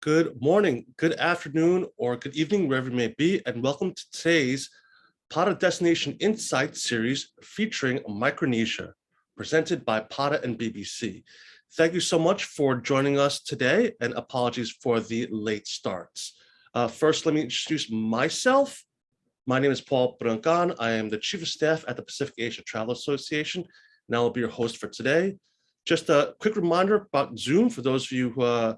Good morning, good afternoon, or good evening, wherever you may be, and welcome to today's PATA Destination Insight series featuring Micronesia, presented by PATA and BBC. Thank you so much for joining us today, and apologies for the late starts. First, let me introduce myself. My name is Paul Brancan. I am the Chief of Staff at the Pacific Asia Travel Association, and I will be your host for today. Just a quick reminder about Zoom for those of you who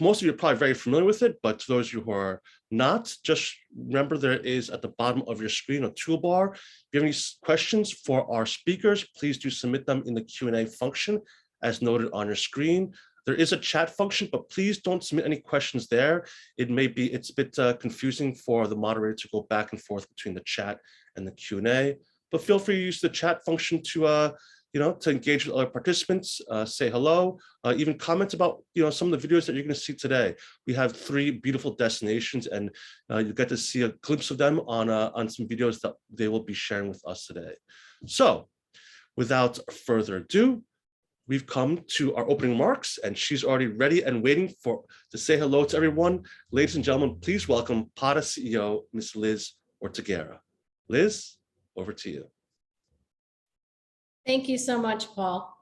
most of you are probably very familiar with it, but to those of you who are not, just remember there is at the bottom of your screen a toolbar. If you have any questions for our speakers, please do submit them in the Q&A function as noted on your screen. There is a chat function, but please don't submit any questions there. It's a bit confusing for the moderator to go back and forth between the chat and the Q&A, but feel free to use the chat function to engage with other participants, say hello, even comment about, some of the videos that you're going to see today. We have 3 beautiful destinations, and you get to see a glimpse of them on some videos that they will be sharing with us today. So, without further ado, we've come to our opening remarks, and she's already ready and waiting to say hello to everyone. Ladies and gentlemen, please welcome PATA CEO, Ms. Liz Ortiguera. Liz, over to you. Thank you so much, Paul.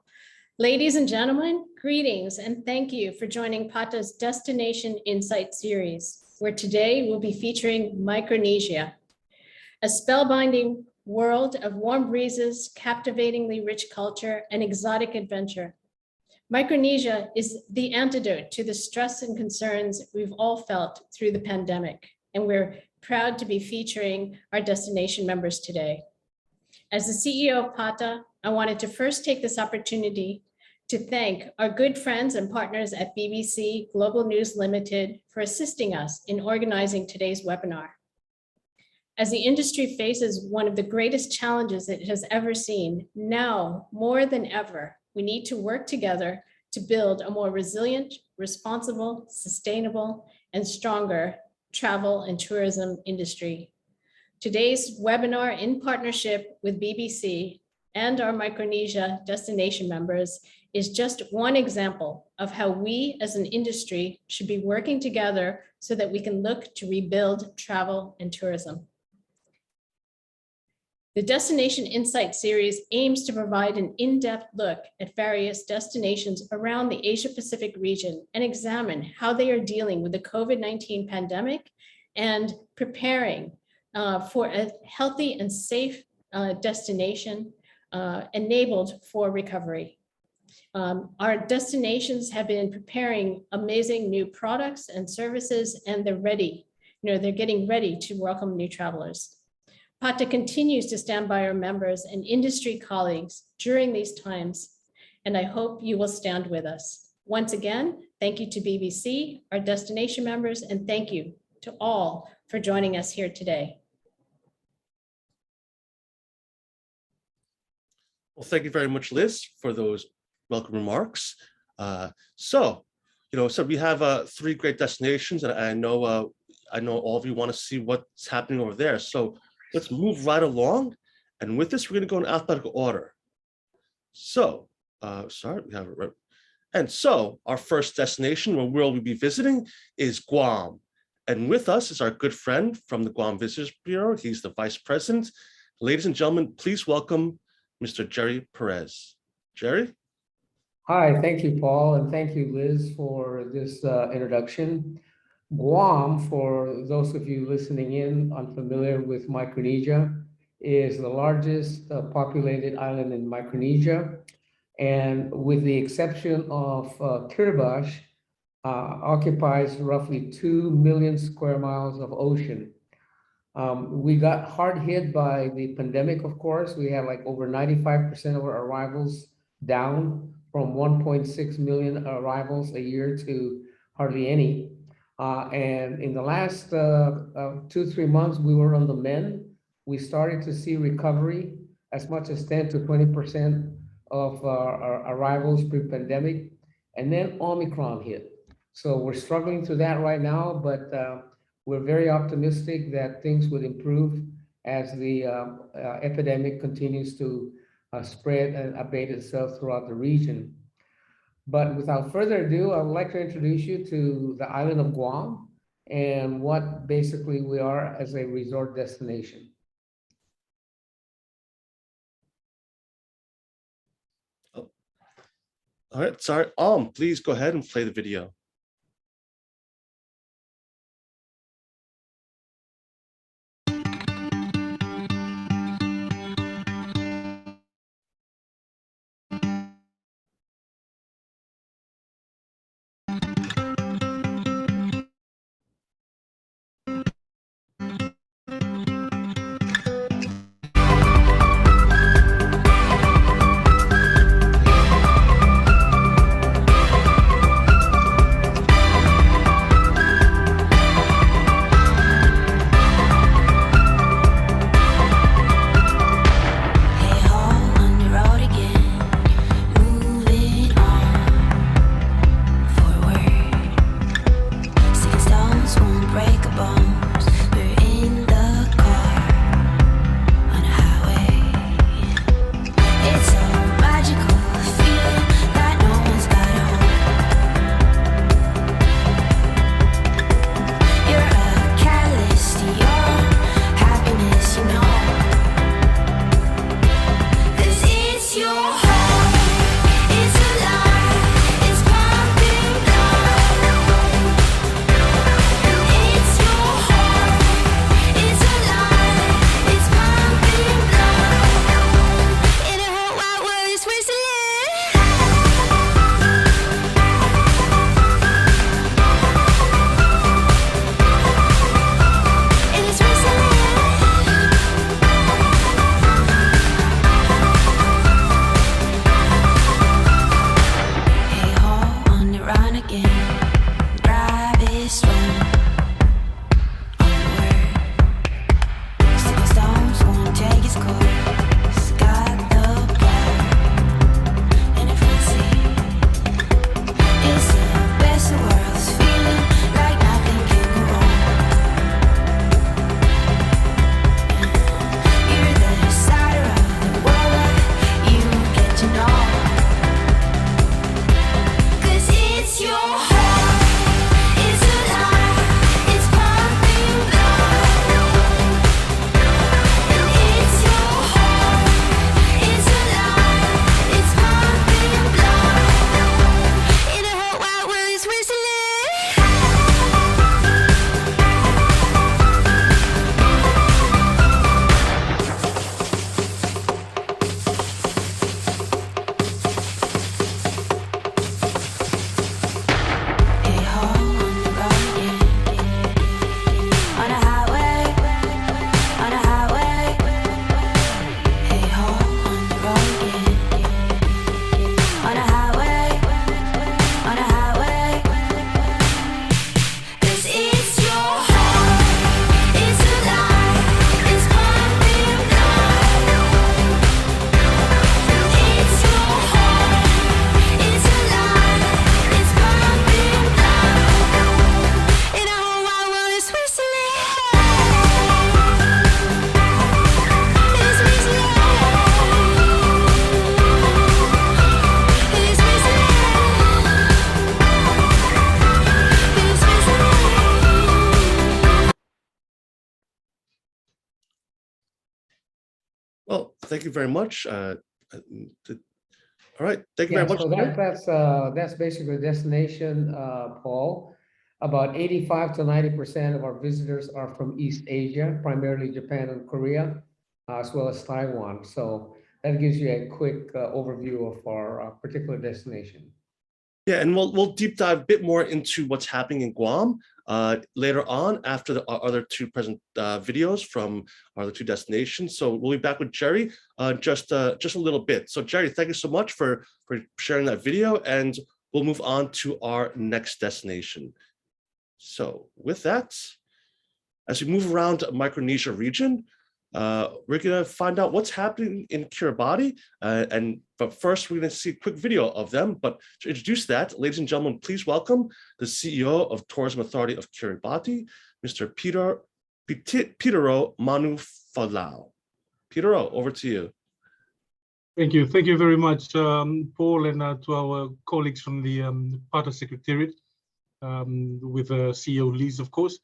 Ladies and gentlemen, greetings and thank you for joining PATA's Destination Insight series, where today we'll be featuring Micronesia, a spellbinding world of warm breezes, captivatingly rich culture, and exotic adventure. Micronesia is the antidote to the stress and concerns we've all felt through the pandemic, and we're proud to be featuring our destination members today. As the CEO of PATA, I wanted to first take this opportunity to thank our good friends and partners at BBC Global News Limited for assisting us in organizing today's webinar. As the industry faces one of the greatest challenges it has ever seen, now more than ever, we need to work together to build a more resilient, responsible, sustainable, and stronger travel and tourism industry. Today's webinar, in partnership with BBC and our Micronesia destination members, is just one example of how we as an industry should be working together so that we can look to rebuild travel and tourism. The Destination Insight series aims to provide an in-depth look at various destinations around the Asia-Pacific region and examine how they are dealing with the COVID-19 pandemic and preparing for a healthy and safe destination enabled for recovery. Our destinations have been preparing amazing new products and services, and they're ready. They're getting ready to welcome new travelers. PATA continues to stand by our members and industry colleagues during these times, and I hope you will stand with us. Once again, thank you to BBC, our destination members, and thank you to all for joining us here today. Well, thank you very much, Liz, for those welcome remarks. So we have 3 great destinations, and I know all of you want to see what's happening over there. So let's move right along. And with this, we're going to go in alphabetical order. So, And so our first destination where we'll be visiting is Guam. And with us is our good friend from the Guam Visitors Bureau. He's the Vice President. Ladies and gentlemen, please welcome Mr. Gerald Perez. Jerry? Hi, thank you, Paul, and thank you, Liz, for this introduction. Guam, for those of you listening in unfamiliar with Micronesia, is the largest populated island in Micronesia. And with the exception of Kiribati, occupies roughly 2 million square miles of ocean. We got hard hit by the pandemic, of course. We had like over 95% of our arrivals down from 1.6 million arrivals a year to hardly any. And in the last 2-3 months, we were on the mend. We started to see recovery as much as 10 to 20% of our arrivals pre-pandemic. And then Omicron hit. So we're struggling through that right now, but we're very optimistic that things would improve as the epidemic continues to spread and abate itself throughout the region. But without further ado, I would like to introduce you to the island of Guam and what basically we are as a resort destination. All right, sorry. Please go ahead and play the video. Well, thank you very much. All right, thank you Yeah, very much. so that's basically the destination, Paul. About 85 to 90% of our visitors are from East Asia, primarily Japan and Korea, as well as Taiwan. So that gives you a quick overview of our particular destination. Yeah, and we'll deep dive a bit more into what's happening in Guam later on after our other two present videos from our other two destinations. So we'll be back with Jerry just a little bit. So Jerry, thank you so much for sharing that video, and we'll move on to our next destination. So with that, as we move around the Micronesia region, we're going to find out what's happening in Kiribati. But first, we're going to see a quick video of them. But to introduce that, ladies and gentlemen, please welcome the CEO of Tourism Authority of Kiribati, Mr. Petero Manufolau. Petero, over to you. Thank you. Thank you very much, Paul, and to our colleagues from the PATA Secretariat, with CEO Liz, of course,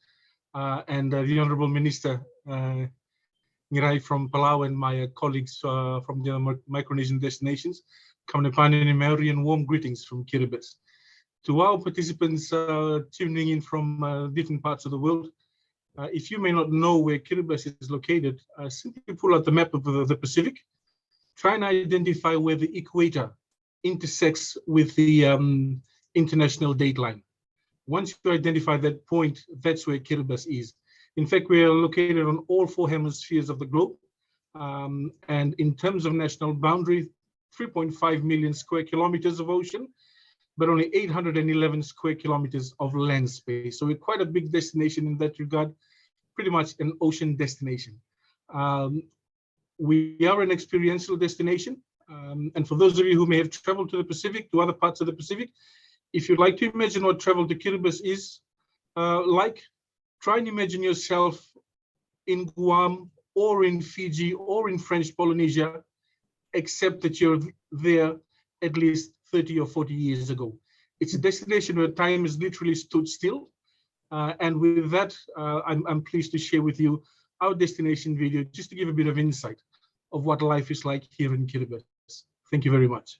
and the Honorable Minister Ngirai from Palau, and my colleagues from the Micronesian destinations, Kamnepani and Maori, and warm greetings from Kiribati. To our participants tuning in from different parts of the world, if you may not know where Kiribati is located, simply pull out the map of the Pacific. Try and identify where the equator intersects with the international dateline. Once you identify that point, that's where Kiribati is. In fact, we are located on all 4 hemispheres of the globe. And in terms of national boundary, 3.5 million square kilometers of ocean, but only 811 square kilometers of land space. So we're quite a big destination in that regard, pretty much an ocean destination. We are an experiential destination. And for those of you who may have traveled to the Pacific, to other parts of the Pacific, if you'd like to imagine what travel to Kiribati is like, try and imagine yourself in Guam or in Fiji or in French Polynesia, except that you're there at least 30 or 40 years ago. It's a destination where time has literally stood still. And with that, I'm pleased to share with you our destination video, just to give a bit of insight of what life is like here in Kiribati. Thank you very much.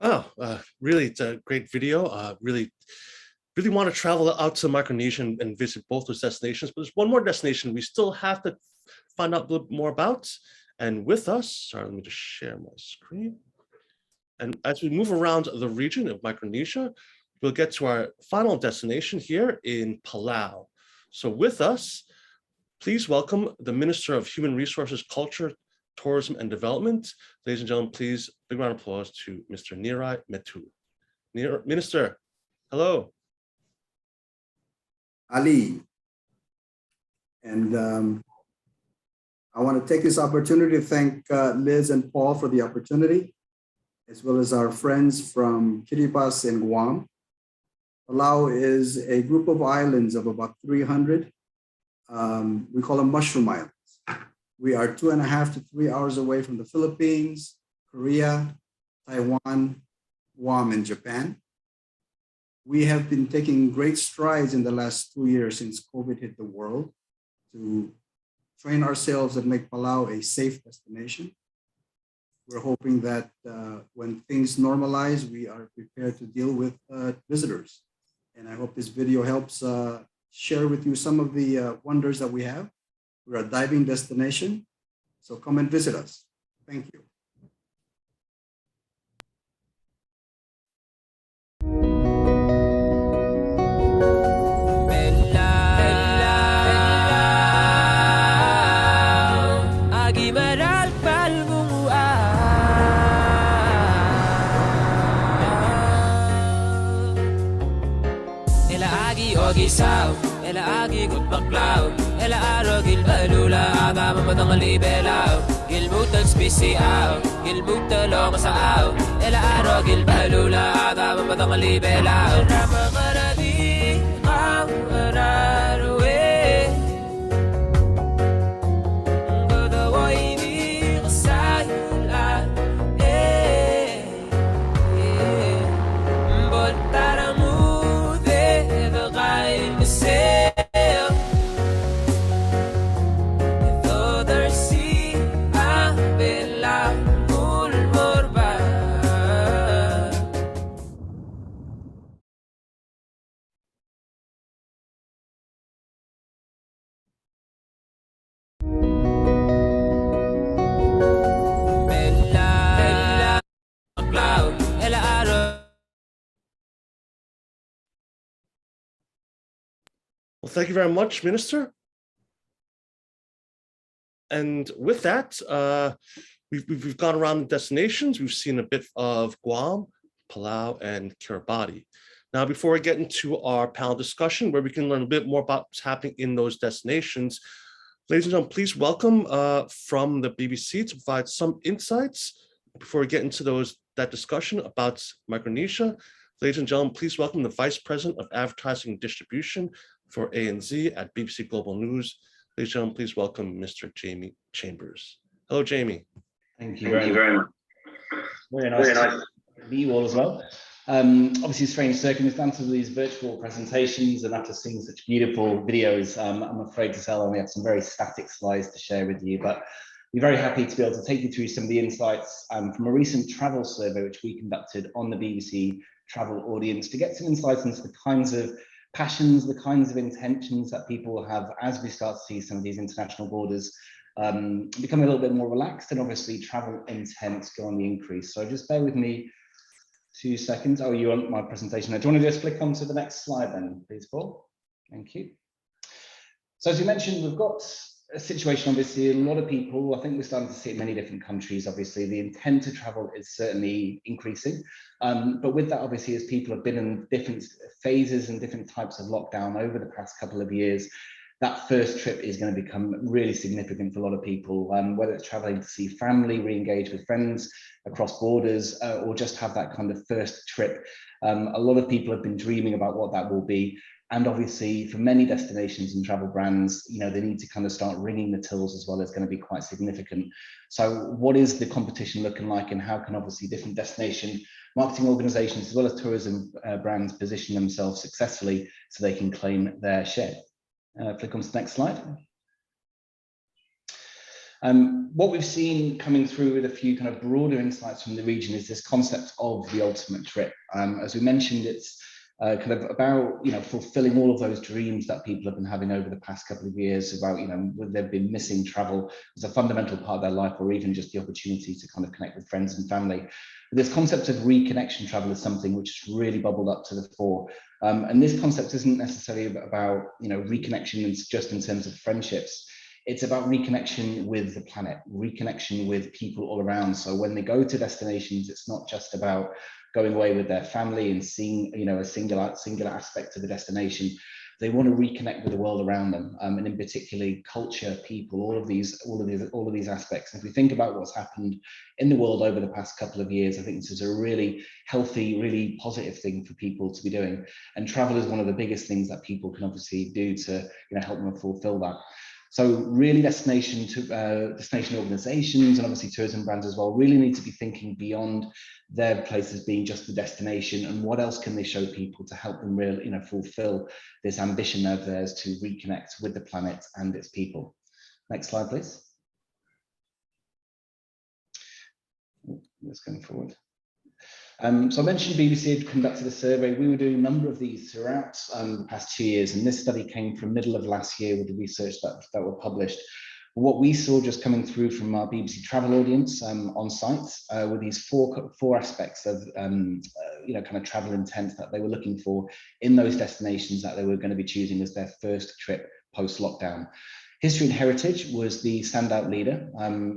Oh, really, it's a great video. Really want to travel out to Micronesia and visit both those destinations. But there's one more destination we still have to find out a little more about, And with us, sorry, let me just share my screen. And as we move around the region of Micronesia, we'll get to our final destination here in Palau. So with us, please welcome the Minister of Human Resources, Culture, Tourism and Development. Ladies and gentlemen, please, big round of applause to Mr. Ngirai Tmetuchl. Minister, hello. Ali, and I want to take this opportunity to thank Liz and Paul for the opportunity, as well as our friends from Kiribati and Guam. Palau is a group of islands of about 300. We call them mushroom islands. We are 2.5 to 3 hours away from the Philippines, Korea, Taiwan, Guam, and Japan. We have been taking great strides in the last 2 years since COVID hit the world to train ourselves and make Palau a safe destination. We're hoping that when things normalize, we are prepared to deal with visitors. And I hope this video helps share with you some of the wonders that we have. We're a diving destination, so come and visit us. Thank you. Ela agi gut baklaw ela aro gil balula aga mamadang libelaw gil mutag spesial gil butalo masaaw ela aro gil balula aga mamadang libelaw rama qaradi qaw ararwe godawayni qasayla boltaramu de ghayn Well, thank you very much, Minister. And with that, we've gone around the destinations. We've seen a bit of Guam, Palau, and Kiribati. Now, before we get into our panel discussion, where we can learn a bit more about what's happening in those destinations, ladies and gentlemen, please welcome from the BBC to provide some insights before we get into that discussion about Micronesia. Ladies and gentlemen, please welcome the Vice President of Advertising and Distribution for ANZ at BBC Global News. Ladies and gentlemen, please welcome Mr. Jamie Chambers. Hello, Jamie. Thank you very much. Very nice to meet you all as well. Obviously, strange circumstances with these virtual presentations, and after seeing such beautiful videos, I'm afraid to say I only have some very static slides to share with you, but we're very happy to be able to take you through some of the insights from a recent travel survey which we conducted on the BBC travel audience to get some insights into the kinds of passions, the kinds of intentions that people have as we start to see some of these international borders become a little bit more relaxed, and obviously travel intent go on the increase. So just bear with me 2 seconds. Oh, you want my presentation? Do you want to just click on to the next slide then, please, Paul? Thank you. So as you mentioned, we've got a situation, obviously, a lot of people, I think we're starting to see it in many different countries, obviously, the intent to travel is certainly increasing. But with that, obviously, as people have been in different phases and different types of lockdown over the past couple of years, that first trip is going to become really significant for a lot of people, whether it's traveling to see family, re-engage with friends across borders, or just have that kind of first trip. A lot of people have been dreaming about what that will be. And obviously, for many destinations and travel brands, you know, they need to kind of start ringing the tills as well. It's going to be quite significant. So what is the competition looking like, and how can obviously different destination marketing organizations as well as tourism brands position themselves successfully so they can claim their share? Click on to the next slide. What we've seen coming through with a few kind of broader insights from the region is this concept of the ultimate trip. As we mentioned, it's kind of about, fulfilling all of those dreams that people have been having over the past couple of years about, whether they've been missing travel as a fundamental part of their life, or even just the opportunity to kind of connect with friends and family. This concept of reconnection travel is something which has really bubbled up to the fore. And this concept isn't necessarily about, reconnection just in terms of friendships. It's about reconnection with the planet, reconnection with people all around. So when they go to destinations, it's not just about going away with their family and seeing, a singular aspect of the destination. They want to reconnect with the world around them, and in particular, culture, people, all of these aspects. And if we think about what's happened in the world over the past couple of years, I think this is a really healthy, really positive thing for people to be doing. And travel is one of the biggest things that people can obviously do to, help them fulfill that. So really destination organizations and obviously tourism brands as well really need to be thinking beyond their places being just the destination, and what else can they show people to help them really, fulfill this ambition of theirs to reconnect with the planet and its people. Next slide, please. Let's go forward. So I mentioned BBC had conducted a survey. We were doing a number of these throughout the past 2 years, and this study came from middle of last year with the research that were published. What we saw just coming through from our BBC travel audience on site were these four aspects of kind of travel intent that they were looking for in those destinations that they were going to be choosing as their first trip post-lockdown. History and heritage was the standout leader.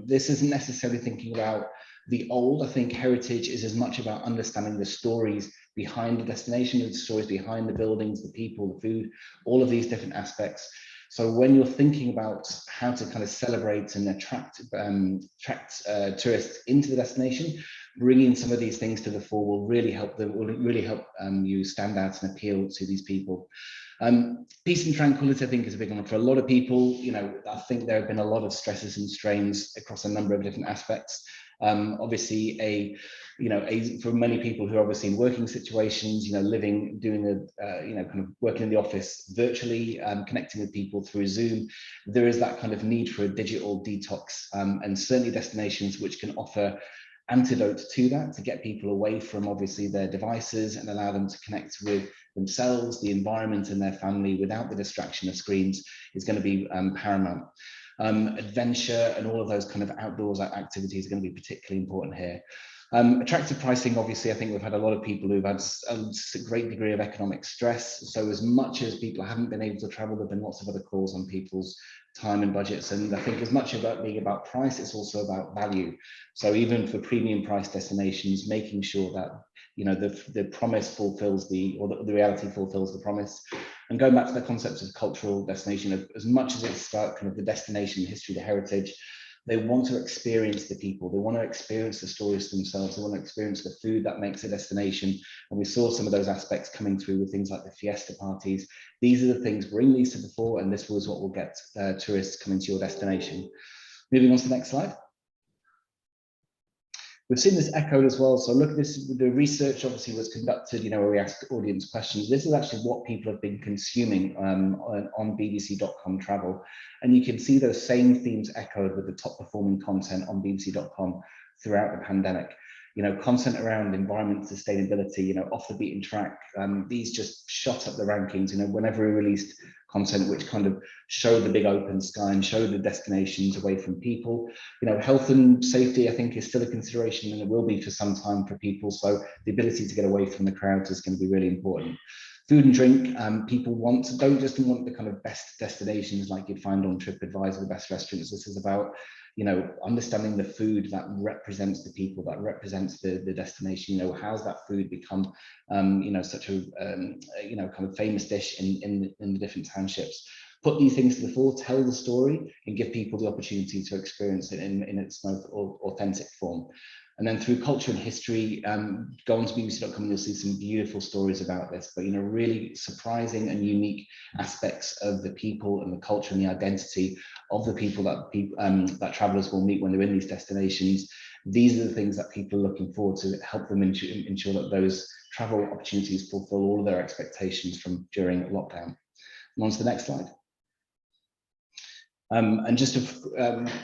This isn't necessarily thinking about the old. I think heritage is as much about understanding the stories behind the destination, the stories behind the buildings, the people, the food, all of these different aspects. So when you're thinking about how to kind of celebrate and attract tourists into the destination, bringing some of these things to the fore will really help you stand out and appeal to these people. Peace and tranquility, I think, is a big one for a lot of people. I think there have been a lot of stresses and strains across a number of different aspects. Obviously, for many people who are obviously in working situations, living, doing kind of working in the office virtually, connecting with people through Zoom, there is that kind of need for a digital detox, and certainly destinations which can offer antidote to that, to get people away from obviously their devices and allow them to connect with themselves, the environment and their family without the distraction of screens is going to be paramount. Adventure and all of those kind of outdoors activities are going to be particularly important here. Attractive pricing, obviously, I think we've had a lot of people who've had a great degree of economic stress. So as much as people haven't been able to travel, there have been lots of other calls on people's time and budgets. And I think as much about being about price, it's also about value. So even for premium price destinations, making sure that the promise fulfills the reality fulfills the promise. And going back to the concept of cultural destination, as much as it's about kind of the destination, history, the heritage, they want to experience the people, they want to experience the stories themselves, they want to experience the food that makes a destination. And we saw some of those aspects coming through with things like the fiesta parties. These are the things, bring these to the fore, and this was what will get tourists coming to your destination. Moving on to the next slide. We've seen this echoed as well. So look, the research obviously was conducted, where we asked audience questions. This is actually what people have been consuming on bbc.com travel. And you can see those same themes echoed with the top performing content on bbc.com throughout the pandemic. Content around environment sustainability, off the beaten track. These just shot up the rankings, whenever we released content which kind of showed the big open sky and showed the destinations away from people. Health and safety, I think, is still a consideration, and it will be for some time for people. So the ability to get away from the crowds is going to be really important. Food and drink, people don't just want the kind of best destinations like you'd find on TripAdvisor, the best restaurants. This is about understanding the food that represents the people, that represents the destination. How's that food become such a kind of famous dish in the different townships. Put these things to the fore, tell the story, and give people the opportunity to experience it in its most authentic form. And then through culture and history, go on to bbc.com and you'll see some beautiful stories about this, but really surprising and unique aspects of the people and the culture and the identity of the people that travelers will meet when they're in these destinations. These are the things that people are looking forward to help them ensure that those travel opportunities fulfill all of their expectations from during lockdown. And on to the next slide. And just to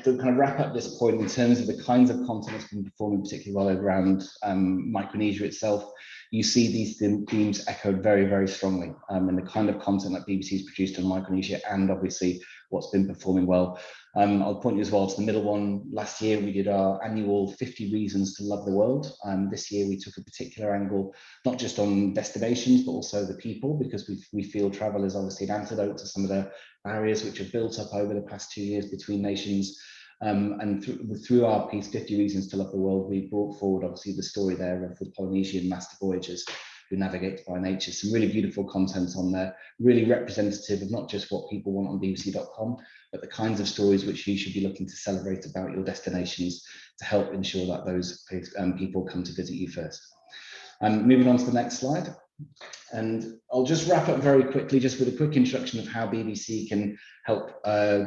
kind of wrap up this point in terms of the kinds of content that's been performing particularly well around Micronesia itself, you see these themes echoed very, very strongly in the kind of content that BBC's produced on Micronesia, and obviously what's been performing well. I'll point you as well to the middle one. Last year, we did our annual 50 Reasons to Love the World. This year, we took a particular angle, not just on destinations, but also the people, because we feel travel is obviously an antidote to some of the barriers which have built up over the past 2 years between nations. And through our piece, 50 Reasons to Love the World, we brought forward obviously the story there of the Polynesian master voyagers who navigate by nature. Some really beautiful content on there, really representative of not just what people want on bbc.com, but the kinds of stories which you should be looking to celebrate about your destinations to help ensure that those people come to visit you first. Moving on to the next slide. And I'll just wrap up very quickly, just with a quick introduction of how BBC can help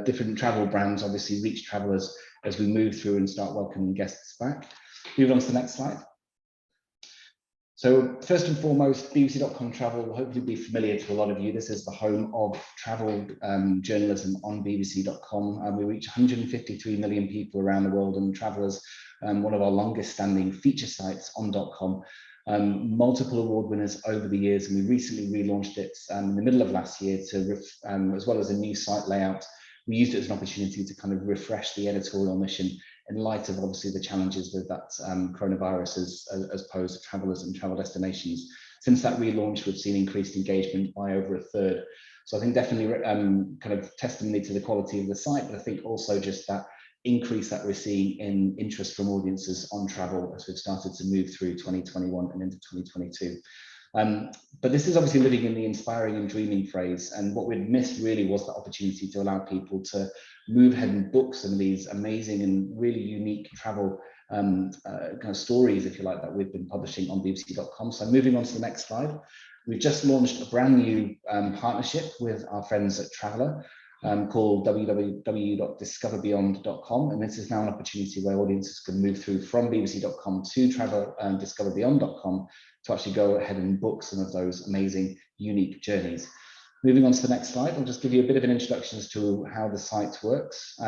different travel brands obviously reach travelers as we move through and start welcoming guests back. Moving on to the next slide. So first and foremost, bbc.com travel will hopefully be familiar to a lot of you. This is the home of travel journalism on bbc.com. We reach 153 million people around the world, and travelers, one of our longest standing feature sites on .com. Multiple award winners over the years, and we recently relaunched it in the middle of last year to, as well as a new site layout. We used it as an opportunity to kind of refresh the editorial mission in light of obviously the challenges that coronavirus has posed to travelers and travel destinations. Since that relaunch, we've seen increased engagement by over a third. So I think definitely kind of testimony to the quality of the site, but I think also just that increase that we're seeing in interest from audiences on travel as we've started to move through 2021 and into 2022. But this is obviously living in the inspiring and dreaming phrase, and what we'd missed really was the opportunity to allow people to move ahead and book some of these amazing and really unique travel kind of stories, if you like, that we've been publishing on bbc.com. So moving on to the next slide, we've just launched a brand new partnership with our friends at Traveller, called www.discoverbeyond.com, and this is now an opportunity where audiences can move through from bbc.com to travel and discoverbeyond.com to actually go ahead and book some of those amazing, unique journeys. Moving on to the next slide, I'll just give you a bit of an introduction as to how the site works.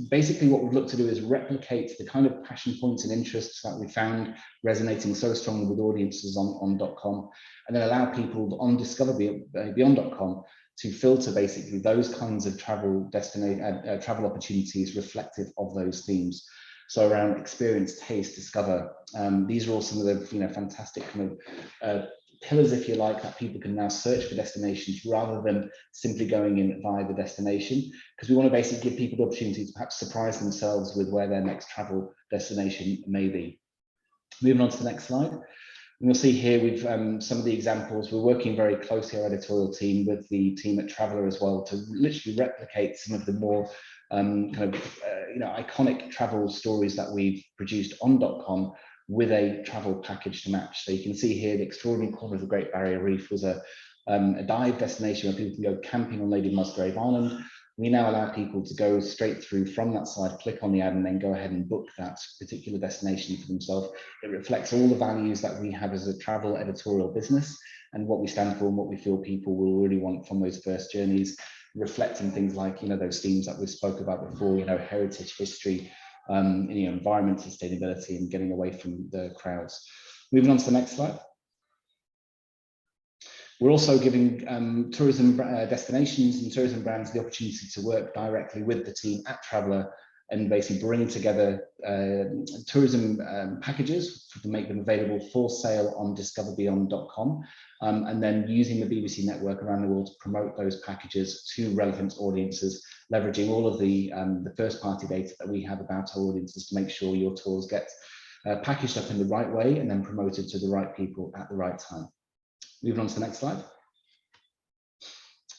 Basically, what we've looked to do is replicate the kind of passion points and interests that we found resonating so strongly with audiences on .com, and then allow people on discoverbeyond.com to filter basically those kinds of travel travel opportunities reflective of those themes. So around experience, taste, discover. These are all some of the fantastic kind of pillars, if you like, that people can now search for destinations rather than simply going in via the destination, because we want to basically give people the opportunity to perhaps surprise themselves with where their next travel destination may be. Moving on to the next slide. And you'll see here we've some of the examples. We're working very closely, our editorial team, with the team at Traveller as well, to literally replicate some of the more iconic travel stories that we've produced on .com with a travel package to match. So you can see here the extraordinary corner of the Great Barrier Reef was a dive destination where people can go camping on Lady Musgrave Island. We now allow people to go straight through from that site, click on the ad, and then go ahead and book that particular destination for themselves. It reflects all the values that we have as a travel editorial business and what we stand for and what we feel people will really want from those first journeys, reflecting things like, those themes that we spoke about before, heritage, history, environment, sustainability, and getting away from the crowds. Moving on to the next slide. We're also giving tourism destinations and tourism brands the opportunity to work directly with the team at Traveller and basically bring together tourism packages to make them available for sale on discoverbeyond.com, and then using the BBC network around the world to promote those packages to relevant audiences, leveraging all of the first-party data that we have about our audiences to make sure your tours get packaged up in the right way and then promoted to the right people at the right time. Moving on to the next slide.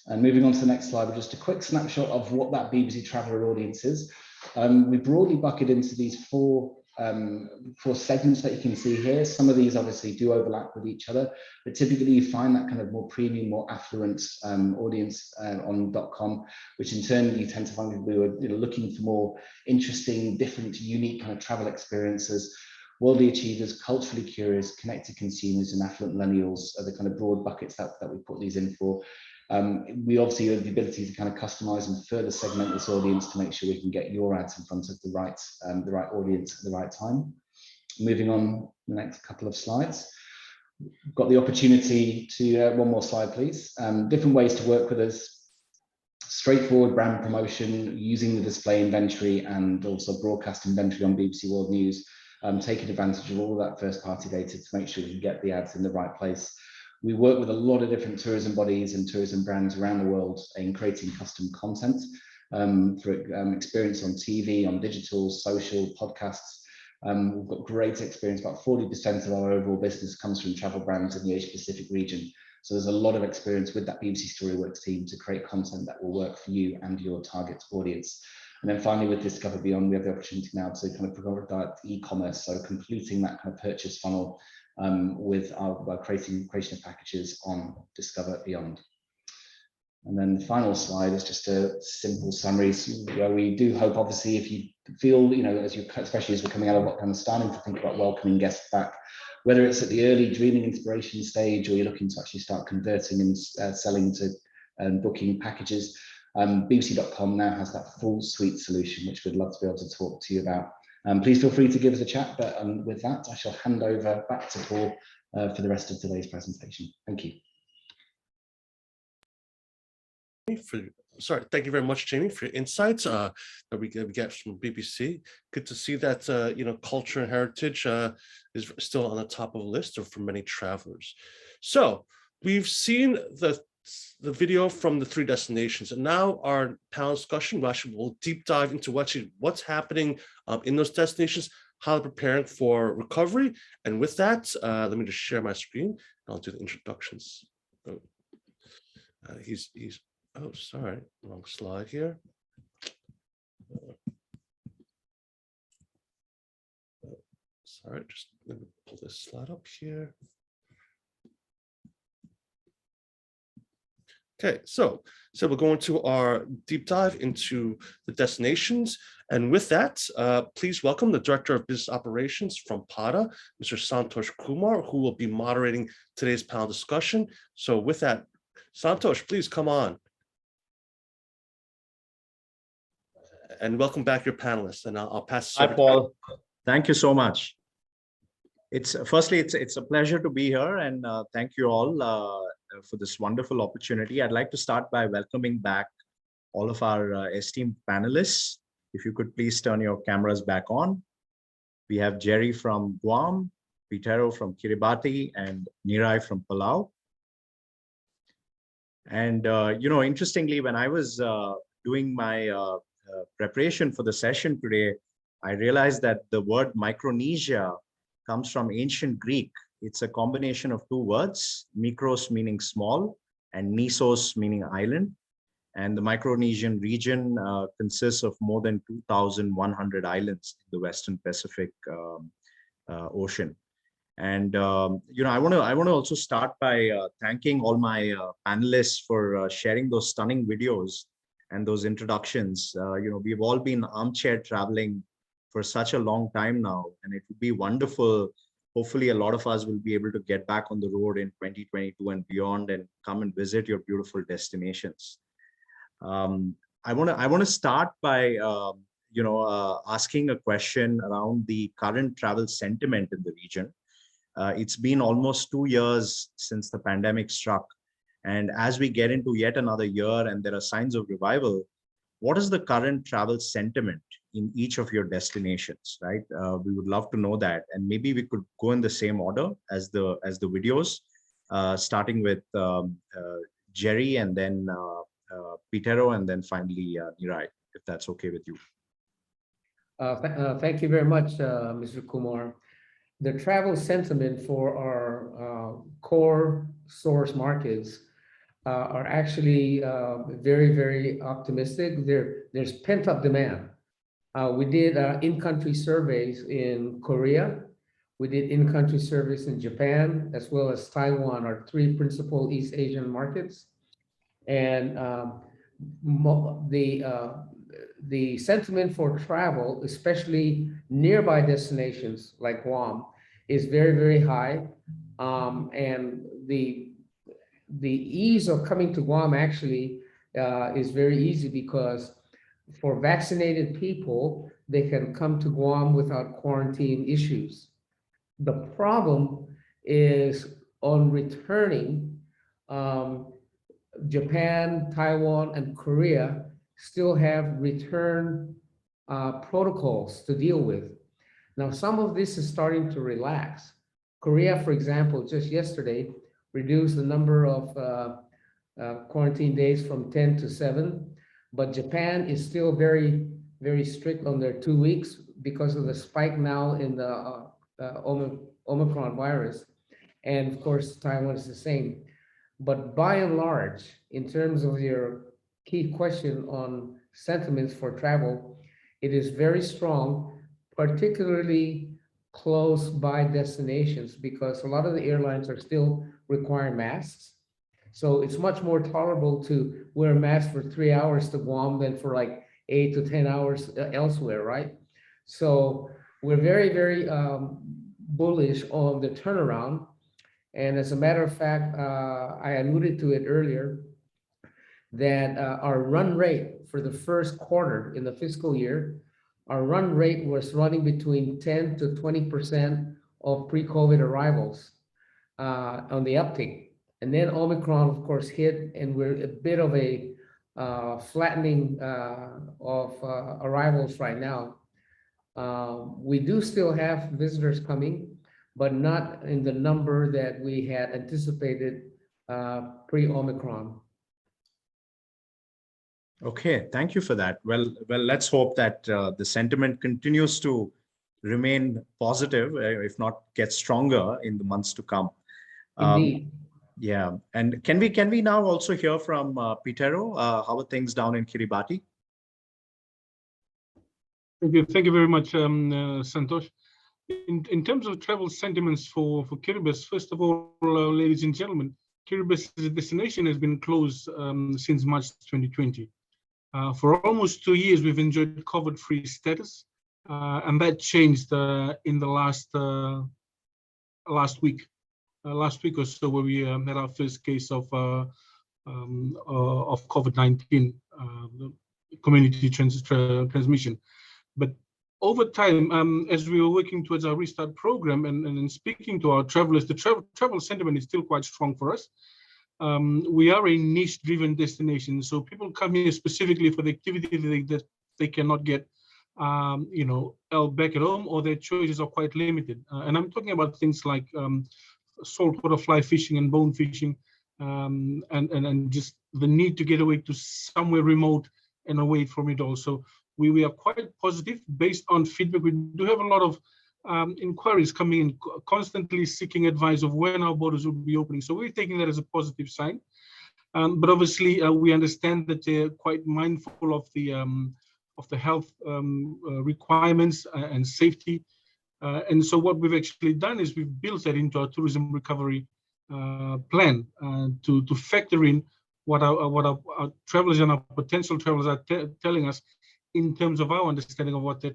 And moving on to the next slide, just a quick snapshot of what that BBC Traveller audience is. We broadly bucket into these four segments that you can see here. Some of these obviously do overlap with each other, but typically you find that kind of more premium, more affluent audience on .com, which in turn you tend to find people who are looking for more interesting, different, unique kind of travel experiences. Worldly achievers, culturally curious, connected consumers, and affluent millennials are the kind of broad buckets that we put these in for. We obviously have the ability to kind of customize and further segment this audience to make sure we can get your ads in front of the right audience at the right time. Moving on the next couple of slides. got the opportunity to, one more slide, please. Different ways to work with us. Straightforward brand promotion using the display inventory and also broadcast inventory on BBC World News, taking advantage of all that first party data to make sure we can get the ads in the right place. We work with a lot of different tourism bodies and tourism brands around the world in creating custom content for experience on TV, on digital, social, podcasts. We've got great experience. About 40% of our overall business comes from travel brands in the Asia Pacific region. So there's a lot of experience with that BBC StoryWorks team to create content that will work for you and your target audience. And then finally, with Discover Beyond, we have the opportunity now to kind of provide that e-commerce, so completing that kind of purchase funnel with our creation of packages on Discover Beyond. And then the final slide is just a simple summary where we do hope, obviously, if you feel, you know, especially as we're coming out of lockdown, starting to think about welcoming guests back, whether it's at the early dreaming inspiration stage or you're looking to actually start converting and selling to booking packages, bbc.com now has that full suite solution, which we'd love to be able to talk to you about. Please feel free to give us a chat, but with that, I shall hand over back to Paul for the rest of today's presentation. Thank you. Thank you very much, Jamie, for your insights that we get from BBC. Good to see that you know, culture and heritage is still on the top of the list for many travelers. So we've seen the video from the 3 destinations, and now our panel discussion will deep dive into what's happening in those destinations, how they're preparing for recovery. And with that, let me just share my screen and I'll do the introductions. Oh, sorry, wrong slide here. Sorry, just let me pull this slide up here. Okay, so we're going to our deep dive into the destinations. And with that, please welcome the Director of Business Operations from PATA, Mr. Santosh Kumar, who will be moderating today's panel discussion. So with that, Santosh, please come on. And welcome back your panelists, and I'll pass. Hi, Paul. Thank you so much. Firstly, it's a pleasure to be here, and thank you all for this wonderful opportunity. I'd like to start by welcoming back all of our esteemed panelists. If you could please turn your cameras back on. We have Jerry from Guam, Petero from Kiribati, and Ngirai from Palau. And you know, interestingly, when I was doing my preparation for the session today, I realized that the word Micronesia comes from ancient Greek. It's a combination of 2 words, mikros meaning small and nisos meaning island. And the Micronesian region consists of more than 2,100 islands in the Western Pacific Ocean. And you know, I want to also start by thanking all my panelists for sharing those stunning videos and those introductions. You know, we've all been armchair traveling for such a long time now, and it would be wonderful. Hopefully, a lot of us will be able to get back on the road in 2022 and beyond, and come and visit your beautiful destinations. I want to start by you know, asking a question around the current travel sentiment in the region. It's been almost 2 years since the pandemic struck. And as we get into yet another year and there are signs of revival, what is the current travel sentiment in each of your destinations, right? We would love to know that. And maybe we could go in the same order as the videos, starting with Jerry, and then Petero, and then finally Ngirai, if that's okay with you. Thank you very much, Mr. Kumar. The travel sentiment for our core source markets are actually very, very optimistic. There's pent-up demand. We did in-country surveys in Korea. We did in-country surveys in Japan, as well as Taiwan, our 3 principal East Asian markets. And the sentiment for travel, especially nearby destinations like Guam, is very, very high. And the ease of coming to Guam actually is very easy, because for vaccinated people, they can come to Guam without quarantine issues. The problem is on returning, Japan, Taiwan, and Korea still have return protocols to deal with. Now, some of this is starting to relax. Korea, for example, just yesterday reduced the number of quarantine days from 10 to 7, but Japan is still very, very strict on their 2 weeks because of the spike now in the Omicron virus. And of course, Taiwan is the same. But by and large, in terms of your key question on sentiments for travel, it is very strong, particularly close by destinations, because a lot of the airlines are still requiring masks. So it's much more tolerable to wear a mask for 3 hours to Guam than for like 8 to 10 hours elsewhere, right? So we're very, very bullish on the turnaround. And as a matter of fact, I alluded to it earlier, that our run rate for the first quarter in the fiscal year, our run rate was running between 10 to 20% of pre-COVID arrivals on the uptick. And then Omicron, of course, hit, and we're a bit of a flattening of arrivals right now. We do still have visitors coming, but not in the number that we had anticipated pre-Omicron. Okay, thank you for that. Well, let's hope that the sentiment continues to remain positive, if not get stronger in the months to come. Indeed. Yeah, and can we now also hear from Petero? How are things down in Kiribati? Thank you very much, Santosh. In terms of travel sentiments for Kiribati, first of all, ladies and gentlemen, Kiribati as a destination has been closed since March 2020. For almost 2 years, we've enjoyed COVID-free status, and that changed in the last week or so, where we had our first case of COVID-19 community transmission. But over time, as we were working towards our restart program and speaking to our travelers, the travel sentiment is still quite strong for us. We are a niche-driven destination, so people come here specifically for the activity that they cannot get, back at home, or their choices are quite limited. And I'm talking about things like saltwater fly fishing and bone fishing, and just the need to get away to somewhere remote and away from it all. So we are quite positive based on feedback. We do have a lot of inquiries coming in, constantly seeking advice of when our borders will be opening. So we're taking that as a positive sign. But obviously, we understand that they're quite mindful of the health requirements and safety. And so what we've actually done is we've built that into our tourism recovery plan to factor in what our travelers and our potential travelers are telling us in terms of our understanding of what the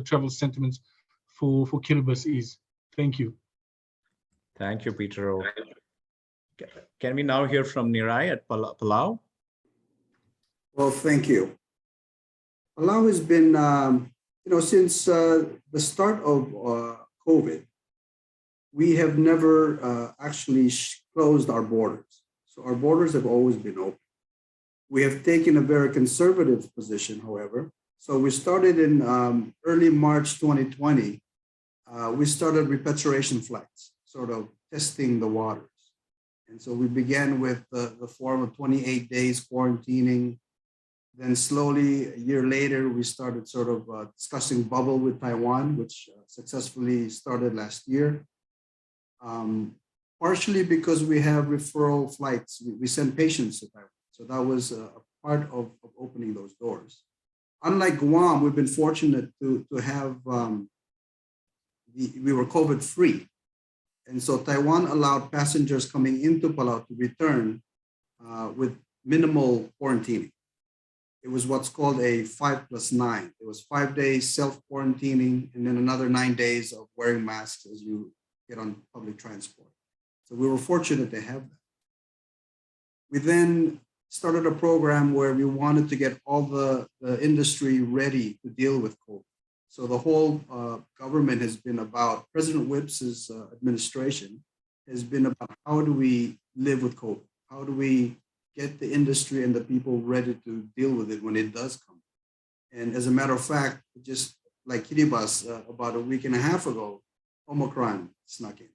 travel sentiments for Kiribati is. Thank you. Thank you, Petero. Can we now hear from Ngirai at Palau? Well, thank you. Palau has been, since the start of COVID, we have never actually closed our borders. So our borders have always been open. We have taken a very conservative position, however. So we started in early March 2020. We started repatriation flights, sort of testing the waters. And so we began with the form of 28 days quarantining. Then slowly, a year later, we started sort of discussing bubble with Taiwan, which successfully started last year. Partially because we have referral flights. We send patients to Taiwan. So that was a part of opening those doors. Unlike Guam, we've been fortunate to have, we were COVID-free. And so Taiwan allowed passengers coming into Palau to return with minimal quarantining. It was what's called a 5+9. It was 5 days self-quarantining and then another 9 days of wearing masks as you get on public transport. So we were fortunate to have that. We then started a program where we wanted to get all the industry ready to deal with COVID. So the whole government has been about President Whipps' administration has been about how do we live with COVID? How do we get the industry and the people ready to deal with it when it does come? And as a matter of fact, just like Kiribati, about a week and a half ago, Omicron snuck in.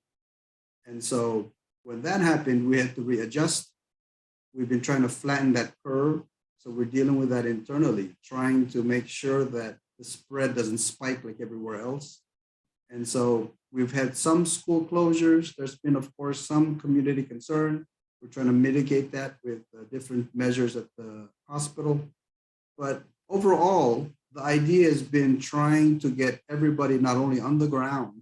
And so when that happened, we had to readjust. We've been trying to flatten that curve. So we're dealing with that internally, trying to make sure that the spread doesn't spike like everywhere else. And so we've had some school closures. There's been, of course, some community concern. We're trying to mitigate that with different measures at the hospital. But overall, the idea has been trying to get everybody not only on the ground,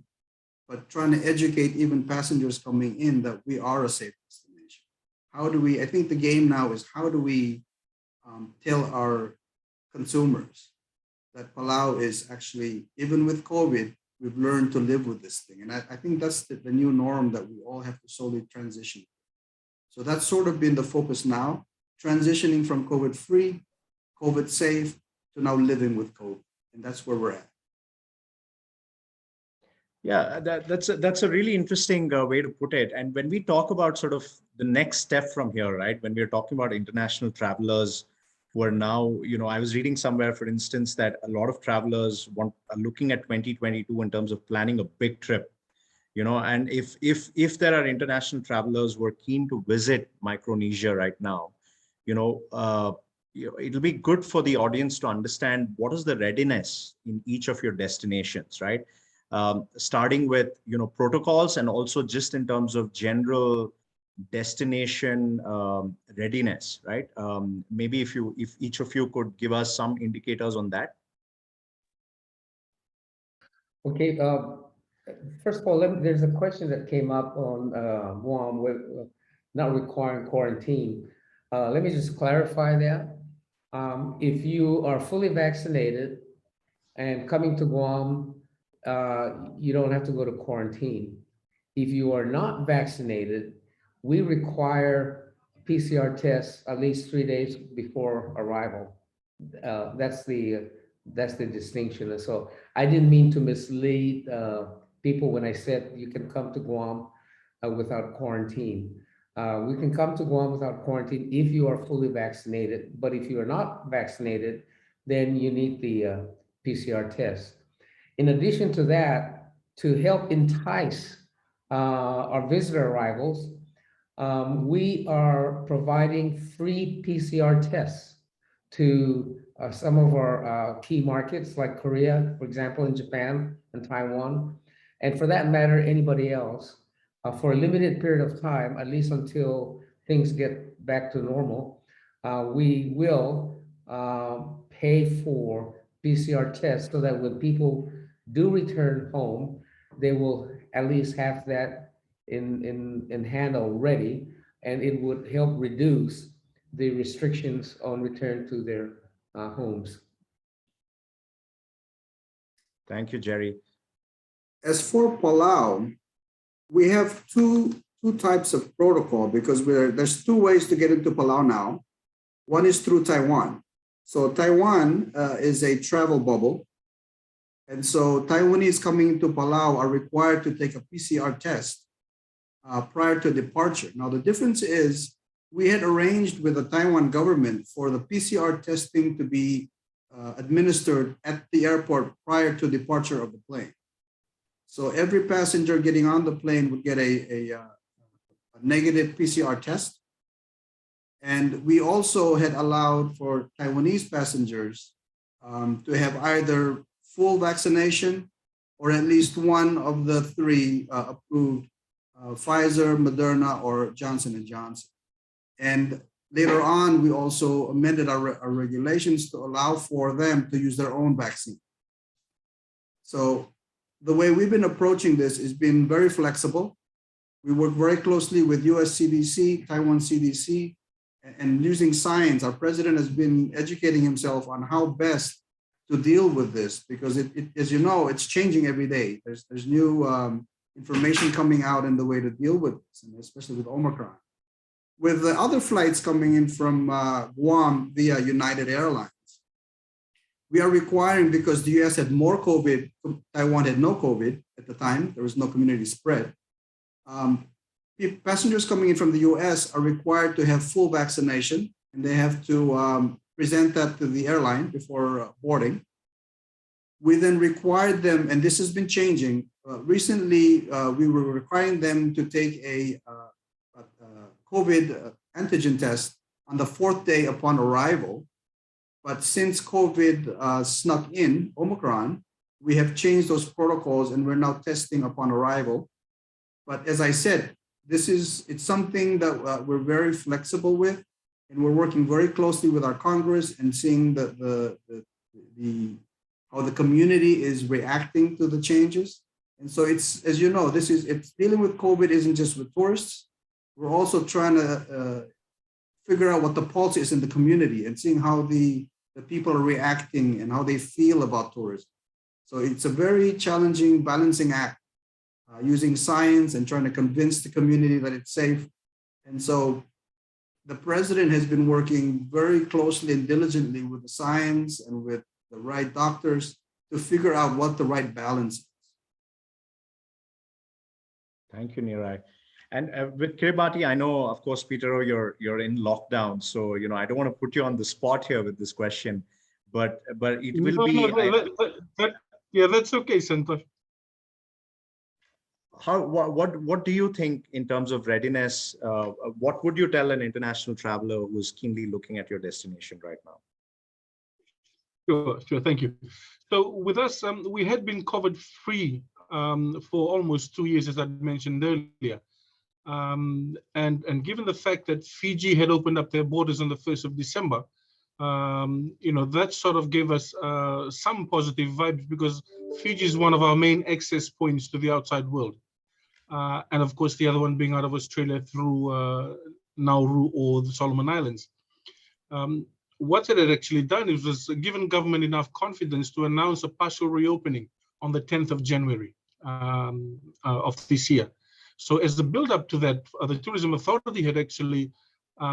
but trying to educate even passengers coming in that we are a safe destination. How do we, I think the game now is how do we tell our consumers that Palau is actually, even with COVID, we've learned to live with this thing. And I think that's the new norm that we all have to slowly transition. So that's sort of been the focus now, transitioning from COVID-free, COVID-safe, to now living with COVID. And that's where we're at. Yeah, that's a really interesting way to put it. And when we talk about sort of the next step from here, right, when we're talking about international travelers who are now, I was reading somewhere, for instance, that a lot of travelers are looking at 2022 in terms of planning a big trip, and if there are international travelers who are keen to visit Micronesia right now, it'll be good for the audience to understand what is the readiness in each of your destinations, right? Starting with, protocols, and also just in terms of general destination readiness, right? Maybe if each of you could give us some indicators on that. Okay. First of all, there's a question that came up on Guam with not requiring quarantine. Let me just clarify that. If you are fully vaccinated and coming to Guam, you don't have to go to quarantine. If you are not vaccinated, we require PCR tests at least 3 days before arrival. That's the distinction. And so I didn't mean to mislead people when I said you can come to Guam without quarantine. We can come to Guam without quarantine if you are fully vaccinated, but if you are not vaccinated, then you need the PCR test. In addition to that, to help entice our visitor arrivals, we are providing free PCR tests to some of our key markets like Korea, for example, in Japan and Taiwan, and for that matter, anybody else, for a limited period of time, at least until things get back to normal, we will pay for PCR tests so that when people do return home, they will at least have that in hand already, and it would help reduce the restrictions on return to their homes. Thank you, Jerry. As for Palau, we have two types of protocol because there's two ways to get into Palau now. One is through Taiwan. So Taiwan is a travel bubble. And so Taiwanese coming into Palau are required to take a PCR test prior to departure. Now, the difference is we had arranged with the Taiwan government for the PCR testing to be administered at the airport prior to departure of the plane. So every passenger getting on the plane would get a negative PCR test. And we also had allowed for Taiwanese passengers to have either full vaccination or at least one of the three approved Pfizer, Moderna, or Johnson & Johnson. And later on, we also amended our regulations to allow for them to use their own vaccine. So the way we've been approaching this has been very flexible. We work very closely with US CDC, Taiwan CDC, and using science. Our president has been educating himself on how best to deal with this because as you know, it's changing every day. There's new information coming out in the way to deal with this, and especially with Omicron. With the other flights coming in from Guam via United Airlines, we are requiring, because the US had more COVID, Taiwan had no COVID at the time, there was no community spread. passengers coming in from the US are required to have full vaccination, and they have to present that to the airline before boarding. We then required them, and this has been changing. Recently, we were requiring them to take a COVID antigen test on the 4th day upon arrival. But since COVID snuck in, Omicron, we have changed those protocols and we're now testing upon arrival. But as I said, it's something that we're very flexible with, and we're working very closely with our Congress and seeing how the community is reacting to the changes. And so it's, as you know, it's dealing with COVID isn't just with tourists. We're also trying to figure out what the pulse is in the community and seeing how the people are reacting and how they feel about tourism. So it's a very challenging balancing act, using science and trying to convince the community that it's safe. And so the president has been working very closely and diligently with the science and with the right doctors to figure out what the right balance is. Thank you, Ngirai. And with Kiribati, I know, of course, Petero, you're in lockdown, so I don't want to put you on the spot here with this question, but it will be. Yeah, that's okay, Santosh. What do you think in terms of readiness? What would you tell an international traveler who's keenly looking at your destination right now? Sure, thank you. So with us, we had been COVID-free for almost 2 years, as I mentioned earlier. And given the fact that Fiji had opened up their borders on the 1st of December, that sort of gave us some positive vibes, because Fiji is one of our main access points to the outside world. And of course, the other one being out of Australia through Nauru or the Solomon Islands. What it had actually done was given government enough confidence to announce a partial reopening on the 10th of January of this year. So as the build up to that, the Tourism Authority had actually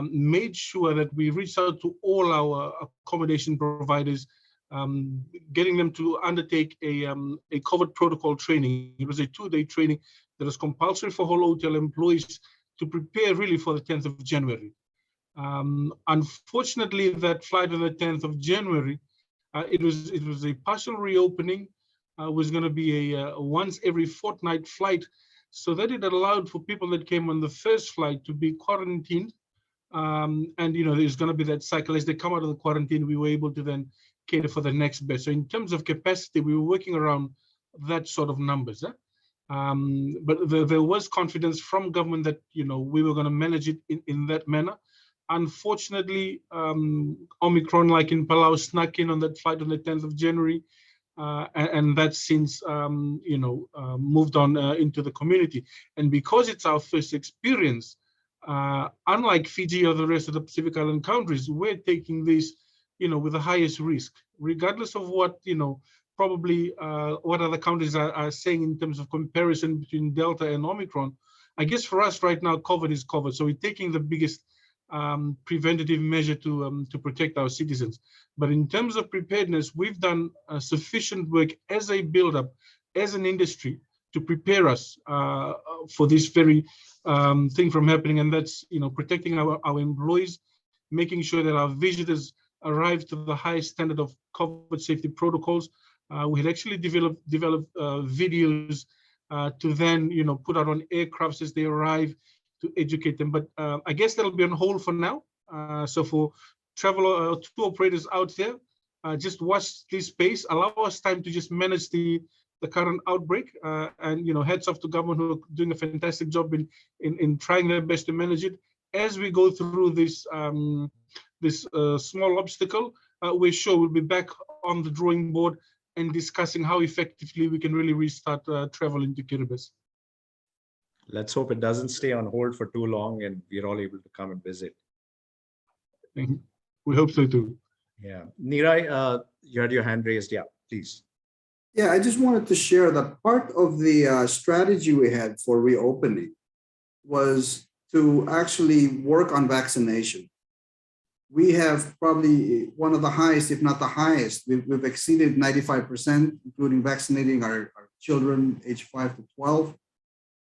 made sure that we reached out to all our accommodation providers, getting them to undertake a COVID protocol training. It was a 2-day training that was compulsory for whole hotel employees to prepare really for the 10th of January. Unfortunately, that flight on the 10th of January, it was a partial reopening, was going to be a once every fortnight flight, so that it allowed for people that came on the first flight to be quarantined. And there's going to be that cycle. As they come out of the quarantine, we were able to then cater for the next batch. So in terms of capacity, we were working around that sort of numbers. But there was confidence from government that we were going to manage it in that manner. Unfortunately, Omicron, like in Palau, snuck in on that flight on the 10th of January. And that's since moved on into the community. And because it's our first experience, unlike Fiji or the rest of the Pacific Island countries, we're taking this with the highest risk, regardless of what probably what other countries are saying in terms of comparison between Delta and Omicron. I guess for us right now, COVID is COVID, so we're taking the biggest preventative measure to protect our citizens. But in terms of preparedness, we've done sufficient work as a build-up, as an industry, to prepare us for this very thing from happening, and that's protecting our employees, making sure that our visitors arrive to the highest standard of COVID safety protocols. We had actually developed videos to then put out on aircrafts as they arrive, to educate them. But I guess that'll be on hold for now. So for travel tour operators out there, just watch this space, allow us time to just manage the current outbreak, and heads off to government who are doing a fantastic job in trying their best to manage it. As we go through this small obstacle, we're sure we'll be back on the drawing board and discussing how effectively we can really restart travel into Kiribati. Let's hope it doesn't stay on hold for too long and we're all able to come and visit. We hope so too. Yeah. Ngirai, you had your hand raised. Yeah, please. Yeah, I just wanted to share that part of the strategy we had for reopening was to actually work on vaccination. We have probably one of the highest, if not the highest. We've exceeded 95%, including vaccinating our children aged 5 to 12.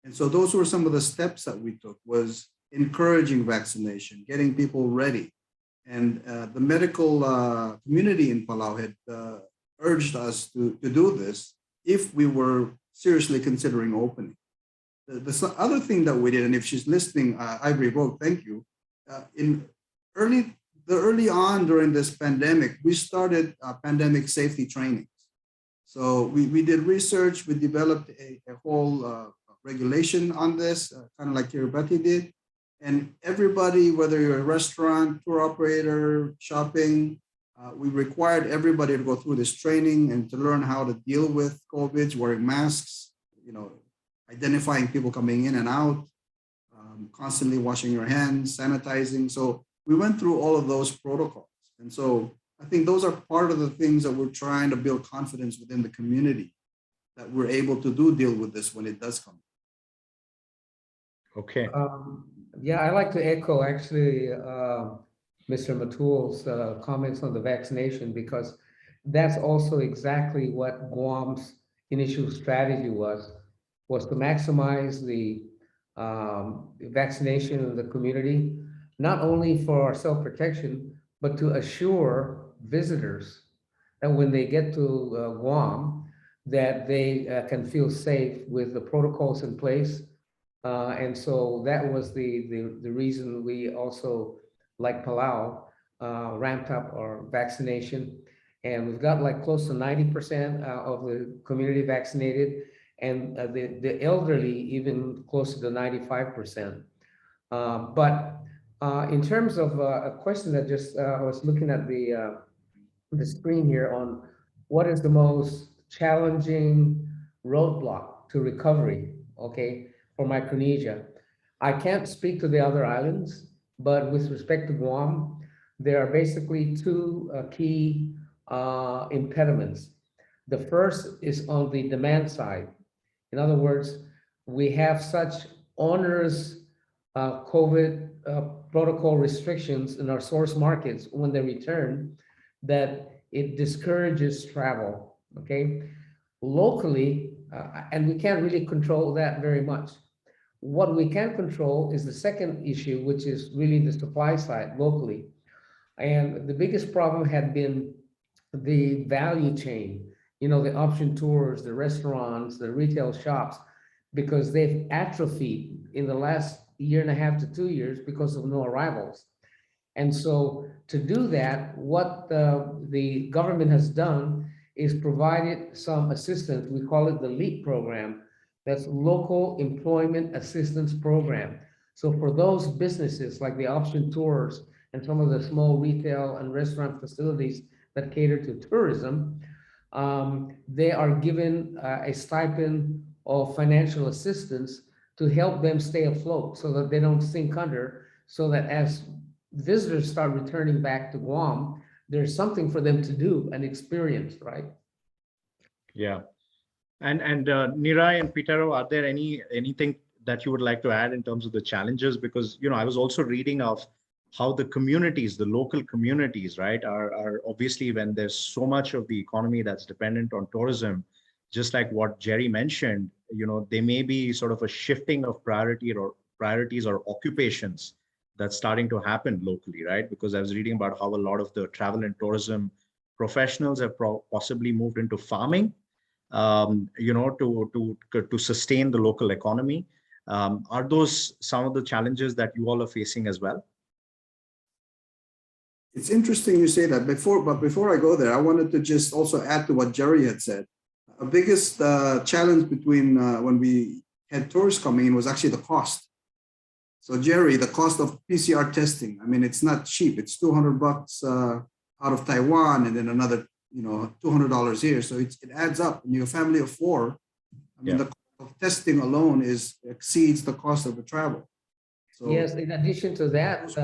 And so those were some of the steps that we took, was encouraging vaccination, getting people ready. And the medical community in Palau had urged us to do this if we were seriously considering opening. The other thing that we did, and if she's listening, Ivory Vogue, thank you. Early on during this pandemic, we started pandemic safety trainings. So we did research, we developed a whole regulation on this, kind of like Kiribati did. And everybody, whether you're a restaurant, tour operator, shopping, we required everybody to go through this training and to learn how to deal with COVID, wearing masks, identifying people coming in and out, constantly washing your hands, sanitizing. So we went through all of those protocols. And so I think those are part of the things that we're trying to build confidence within the community, that we're able to deal with this when it does come. Okay. Yeah, I like to echo actually Mr. Tmetuchl's comments on the vaccination, because that's also exactly what Guam's initial strategy was to maximize the vaccination of the community, not only for our self-protection, but to assure visitors that when they get to Guam, that they can feel safe with the protocols in place. And so that was the reason we also, like Palau, ramped up our vaccination. And we've got like close to 90% of the community vaccinated, and the elderly even closer to 95%. But in terms of a question that just, I was looking at the screen here on what is the most challenging roadblock to recovery, okay, for Micronesia. I can't speak to the other islands, but with respect to Guam, there are basically two key impediments. The first is on the demand side. In other words, we have such onerous COVID protocol restrictions in our source markets when they return that it discourages travel, okay? Locally, and we can't really control that very much. What we can control is the second issue, which is really the supply side locally. And the biggest problem had been the value chain, the option tours, the restaurants, the retail shops, because they've atrophied in the last year and a half to 2 years because of no arrivals. And so to do that, what the government has done is provided some assistance. We call it the LEAP program. That's Local Employment Assistance Program. So for those businesses like the option tours and some of the small retail and restaurant facilities that cater to tourism, they are given a stipend of financial assistance to help them stay afloat so that they don't sink under, so that as visitors start returning back to Guam, there's something for them to do and experience, right? Yeah. And Ngirai and Petero, are there anything that you would like to add in terms of the challenges? Because, I was also reading of how the communities, the local communities, right, are obviously, when there's so much of the economy that's dependent on tourism, just like what Jerry mentioned, there may be sort of a shifting of priorities or occupations that's starting to happen locally, right? Because I was reading about how a lot of the travel and tourism professionals have possibly moved into farming, to sustain the local economy. Are those some of the challenges that you all are facing as well? It's interesting you say that. But before I go there, I wanted to just also add to what Jerry had said. Our biggest challenge between when we had tourists coming in was actually the cost. So Jerry, the cost of PCR testing, I mean, it's not cheap. It's $200 out of Taiwan, and then another, $200 here. So it adds up. And you're a family of four. I mean, the cost of testing alone exceeds the cost of the travel. So yes, in addition to that,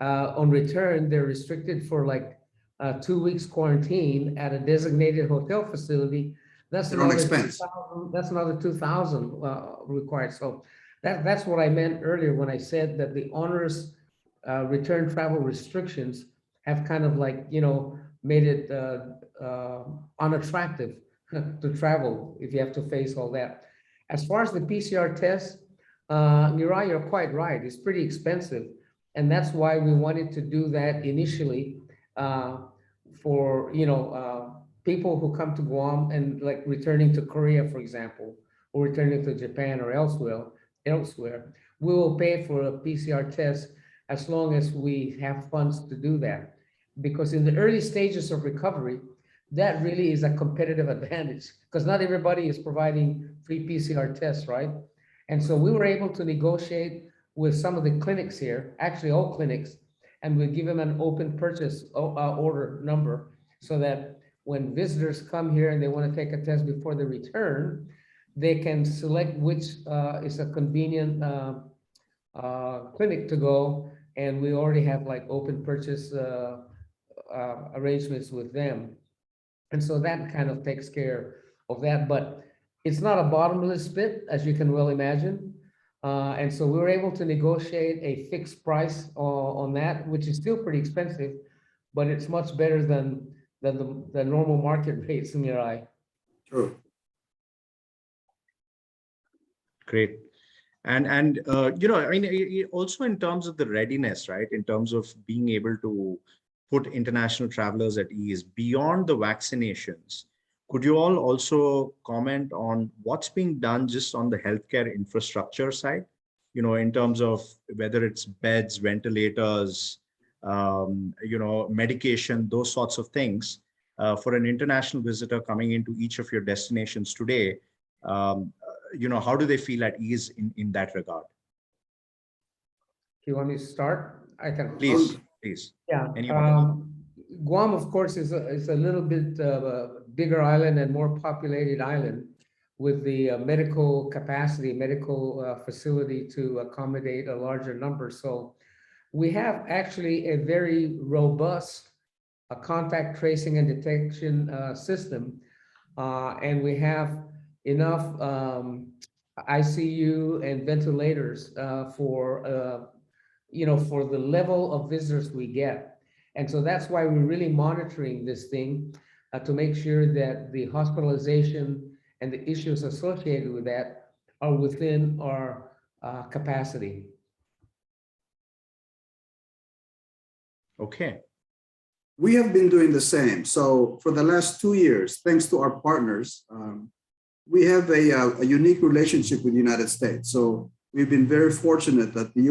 on return, they're restricted for like 2 weeks quarantine at a designated hotel facility. That's another $2,000. That's another $2,000 required. So that's what I meant earlier when I said that the onerous return travel restrictions have kind of like made it unattractive to travel if you have to face all that. As far as the PCR test, Ngirai, you're quite right. It's pretty expensive. And that's why we wanted to do that initially for, people who come to Guam and like returning to Korea, for example, or returning to Japan or elsewhere, we will pay for a PCR test as long as we have funds to do that. Because in the early stages of recovery, that really is a competitive advantage because not everybody is providing free PCR tests, right? And so we were able to negotiate with some of the clinics here, actually all clinics, and we give them an open purchase order number so that when visitors come here and they want to take a test before they return, they can select which is a convenient clinic to go. And we already have like open purchase arrangements with them. And so that kind of takes care of that, but it's not a bottomless pit, as you can well imagine. And so we were able to negotiate a fixed price on that, which is still pretty expensive, but it's much better than the normal market rates in Ngirai. True. Great. And I mean, also in terms of the readiness, right, in terms of being able to put international travelers at ease beyond the vaccinations, could you all also comment on what's being done just on the healthcare infrastructure side, in terms of whether it's beds, ventilators, medication, those sorts of things for an international visitor coming into each of your destinations today? How do they feel at ease in that regard? Do you want me to start? I can. Please. Yeah. Anyone? Guam, of course, is a little bit bigger island and more populated island with the medical capacity, medical facility to accommodate a larger number. So we have actually a very robust contact tracing and detection system. And we have enough ICU and ventilators for the level of visitors we get. And so that's why we're really monitoring this thing to make sure that the hospitalization and the issues associated with that are within our capacity. Okay. We have been doing the same. So for the last 2 years, thanks to our partners, we have a unique relationship with the United States. So we've been very fortunate that the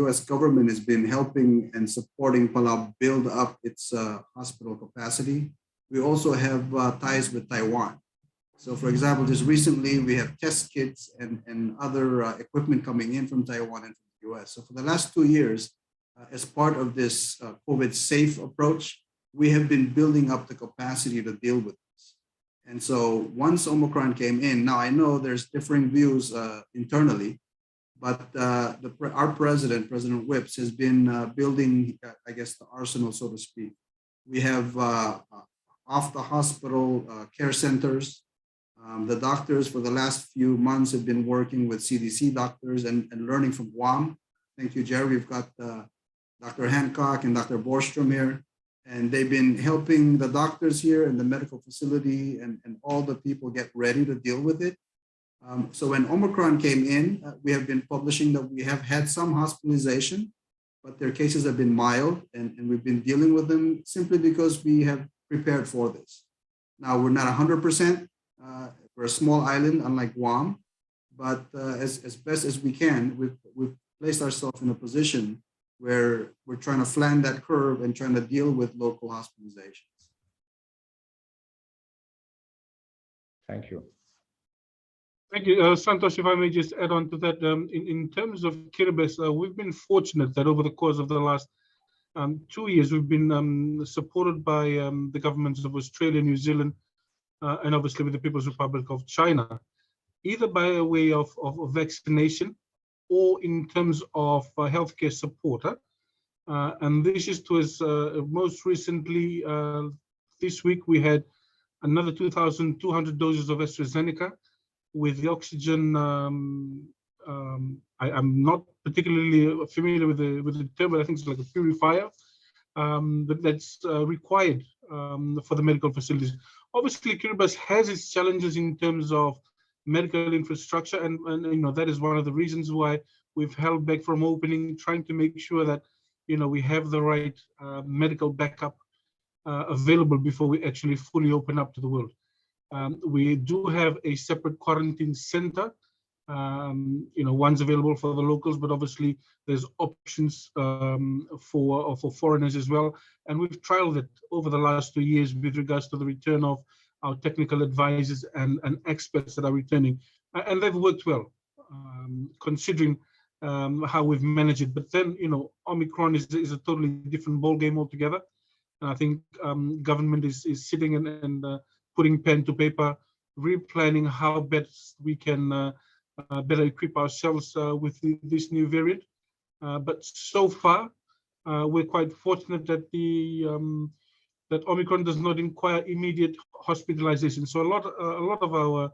U.S. government has been helping and supporting Palau build up its hospital capacity. We also have ties with Taiwan. So for example, just recently we have test kits and other equipment coming in from Taiwan and from the U.S. So for the last 2 years, as part of this COVID safe approach, we have been building up the capacity to deal with this. And so once Omicron came in, now I know there's differing views internally, but our president, President Whips, has been building, I guess, the arsenal, so to speak. We have off the hospital care centers. The doctors for the last few months have been working with CDC doctors and learning from Guam. Thank you, Jerry. We've got Dr. Hancock and Dr. Borstrom here, and they've been helping the doctors here in the medical facility and all the people get ready to deal with it. So when Omicron came in, we have been publishing that we have had some hospitalization, but their cases have been mild, and we've been dealing with them simply because we have prepared for this. Now, we're not 100%. We're a small island, unlike Guam, but as best as we can, we've placed ourselves in a position where we're trying to flatten that curve and trying to deal with local hospitalizations. Thank you. Thank you, Santosh. If I may just add on to that, in terms of Kiribati, we've been fortunate that over the course of the last 2 years, we've been supported by the governments of Australia, New Zealand, and obviously with the People's Republic of China, either by way of vaccination or in terms of healthcare support. And this is to us, most recently, this week, we had another 2,200 doses of AstraZeneca with the oxygen. I'm not particularly familiar with the term, but I think it's like a purifier. that's required for the medical facilities. Obviously, Kiribati has its challenges in terms of medical infrastructure, and that is one of the reasons why we've held back from opening, trying to make sure that we have the right medical backup available before we actually fully open up to the world. We do have a separate quarantine center. One's available for the locals, but obviously there's options for foreigners as well. And we've trialed it over the last 2 years with regards to the return of our technical advisors and experts that are returning, and they've worked well, considering how we've managed it. But then, Omicron is a totally different ballgame altogether. And I think government is sitting and putting pen to paper, replanning how best we can better equip ourselves with this new variant. But so far, we're quite fortunate that that Omicron does not require immediate hospitalization. So a lot of our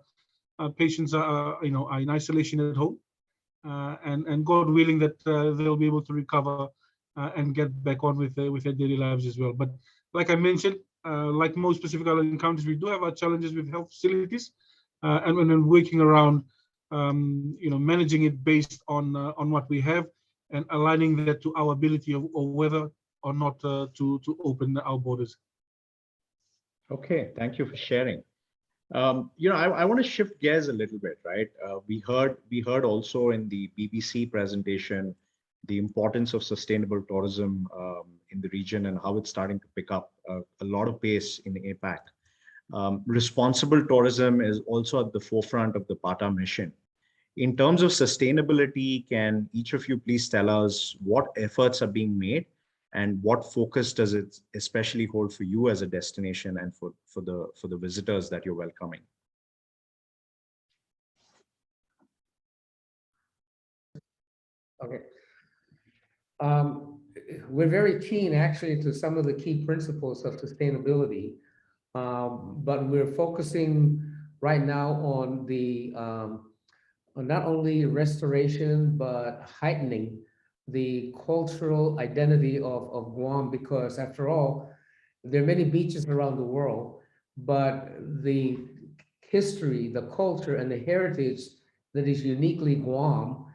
patients are in isolation at home, and God willing that they'll be able to recover and get back on with their daily lives as well. But like I mentioned, like most Pacific Island countries, we do have our challenges with health facilities, and when working around, managing it based on what we have and aligning that to our ability of whether or not to open our borders. Okay, thank you for sharing. I want to shift gears a little bit, right? We heard also in the BBC presentation the importance of sustainable tourism in the region and how it's starting to pick up a lot of pace in APAC. Responsible tourism is also at the forefront of the PATA mission. In terms of sustainability, can each of you please tell us what efforts are being made and what focus does it especially hold for you as a destination and for the visitors that you're welcoming? Okay. We're very keen actually to some of the key principles of sustainability, but we're focusing right now on the not only restoration, but heightening the cultural identity of Guam, because after all, there are many beaches around the world, but the history, the culture, and the heritage that is uniquely Guam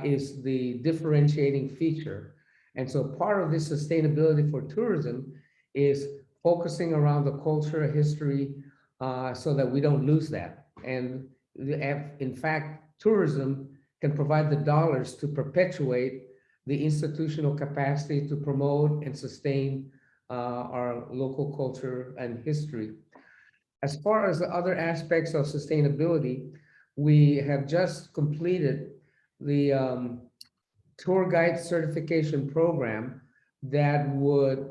is the differentiating feature. And so part of this sustainability for tourism is focusing around the culture, history, so that we don't lose that. And in fact, tourism can provide the dollars to perpetuate the institutional capacity to promote and sustain our local culture and history. As far as the other aspects of sustainability, we have just completed the tour guide certification program that would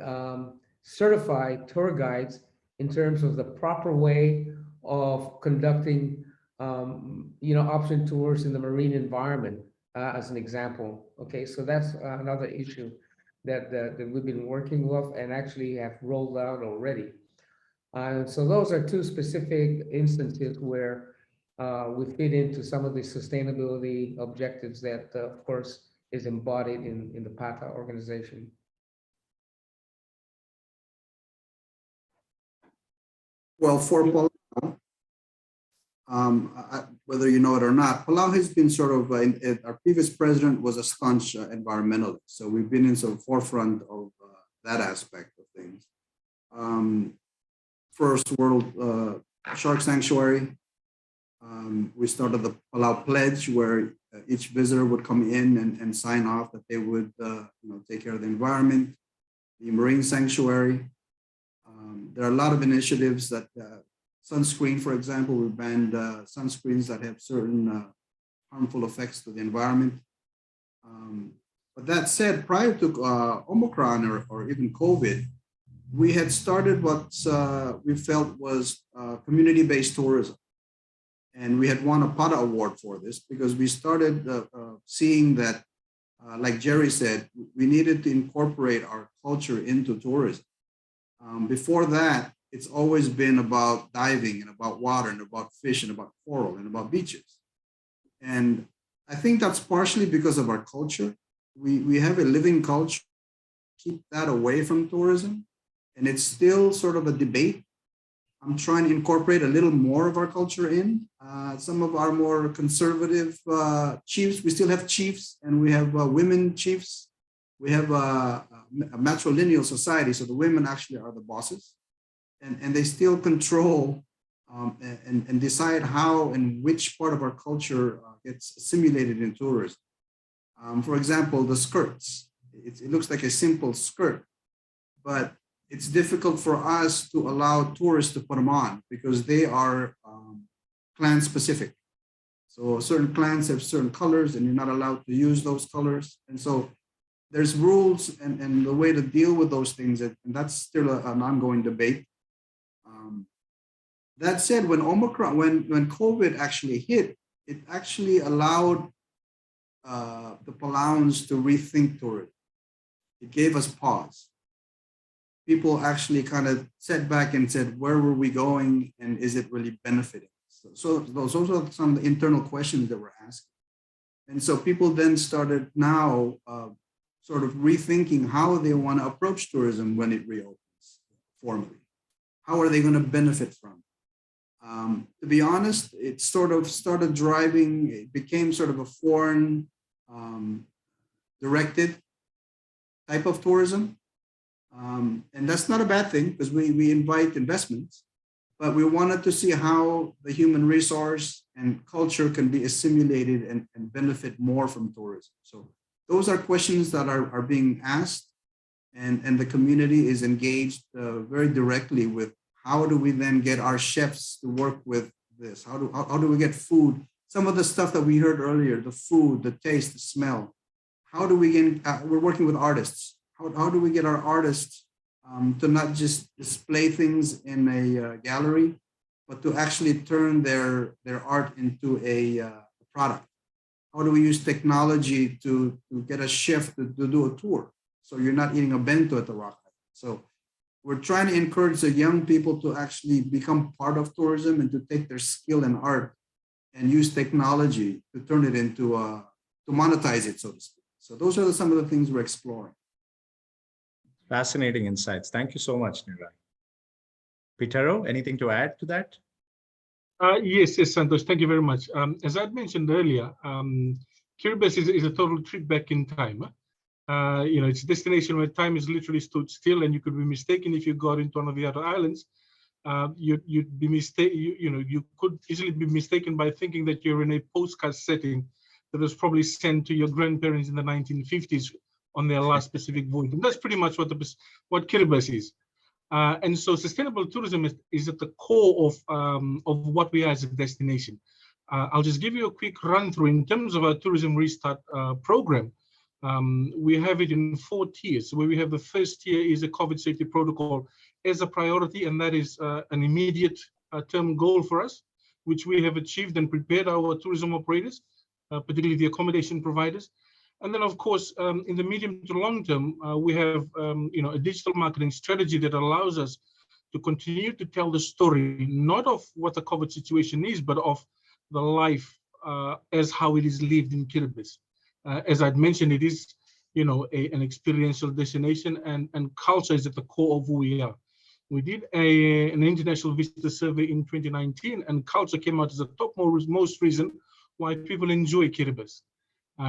certify tour guides in terms of the proper way of conducting option tours in the marine environment, as an example. Okay, so that's another issue that we've been working with and actually have rolled out already. So those are two specific instances where we fit into some of the sustainability objectives that, of course, is embodied in the PATA organization. Well, for Palau, whether you know it or not, Palau has been sort of, our previous president was a staunch environmentalist. So we've been in the forefront of that aspect of things. First World Shark Sanctuary. We started the Palau Pledge, where each visitor would come in and sign off that they would take care of the environment. The Marine Sanctuary. There are a lot of initiatives that sunscreen, for example, we banned sunscreens that have certain harmful effects to the environment. But that said, prior to Omicron or even COVID, we had started what we felt was community-based tourism. And we had won a PATA award for this because we started seeing that, like Jerry said, we needed to incorporate our culture into tourism. Before that, it's always been about diving and about water and about fish and about coral and about beaches. And I think that's partially because of our culture. We have a living culture keep that away from tourism. And it's still sort of a debate. I'm trying to incorporate a little more of our culture in. Some of our more conservative chiefs, we still have chiefs, and we have women chiefs. We have a matrilineal society, so the women actually are the bosses. And they still control and decide how and which part of our culture gets assimilated in tourism. For example, the skirts. It looks like a simple skirt, but it's difficult for us to allow tourists to put them on because they are clan specific. So certain clans have certain colors and you're not allowed to use those colors. And so there's rules and the way to deal with those things, and that's still an ongoing debate. That said, when COVID actually hit, it actually allowed the Palauans to rethink tourism. It gave us pause. People actually kind of sat back and said, where were we going and is it really benefiting? So those are some of the internal questions that we're asking. And so people then started now sort of rethinking how they want to approach tourism when it reopens formally. How are they going to benefit from it? To be honest, it sort of started driving, it became sort of a foreign directed type of tourism. And that's not a bad thing because we invite investments, but we wanted to see how the human resource and culture can be assimilated and benefit more from tourism. So those are questions that are being asked, and the community is engaged very directly with how do we then get our chefs to work with this? How do we get food? Some of the stuff that we heard earlier, the food, the taste, the smell. How do we get, we're working with artists. How do we get our artists to not just display things in a gallery, but to actually turn their art into a product? How do we use technology to get a chef to do a tour? So you're not eating a bento at the rock. So we're trying to encourage the young people to actually become part of tourism and to take their skill and art and use technology to turn it into, to monetize it, so to speak. So those are some of the things we're exploring. Fascinating insights. Thank you so much, Ngirai. Petero, anything to add to that? Yes, Santosh, thank you very much. As I mentioned earlier, Kiribati is a total trip back in time. It's a destination where time is literally stood still, and you could be mistaken if you got into one of the other islands. You'd be you could easily be mistaken by thinking that you're in a postcard setting that was probably sent to your grandparents in the 1950s on their last Pacific voyage. And that's pretty much what Kiribati is. And so sustainable tourism is at the core of what we are as a destination. I'll just give you a quick run through in terms of our tourism restart program. We have it in 4 tiers, where we have the first tier is a COVID safety protocol as a priority, and that is an immediate term goal for us, which we have achieved and prepared our tourism operators, particularly the accommodation providers. And then, of course, in the medium to long term, we have a digital marketing strategy that allows us to continue to tell the story, not of what the COVID situation is, but of the life as how it is lived in Kiribati. As I'd mentioned, it is, an experiential destination, and culture is at the core of who we are. We did an international visitor survey in 2019, and culture came out as the topmost reason why people enjoy Kiribati.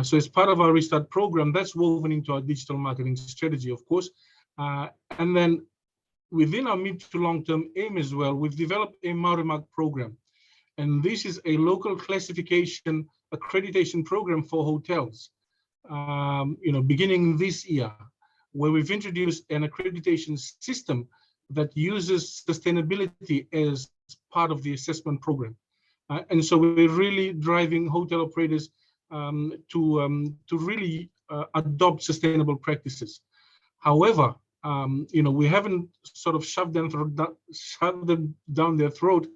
So as part of our restart program, that's woven into our digital marketing strategy, of course. And then within our mid to long-term aim as well, we've developed a Maori Mark program. And this is a local classification accreditation program for hotels, beginning this year, where we've introduced an accreditation system that uses sustainability as part of the assessment program. And so we're really driving hotel operators to really adopt sustainable practices. However, we haven't sort of shoved them down their throat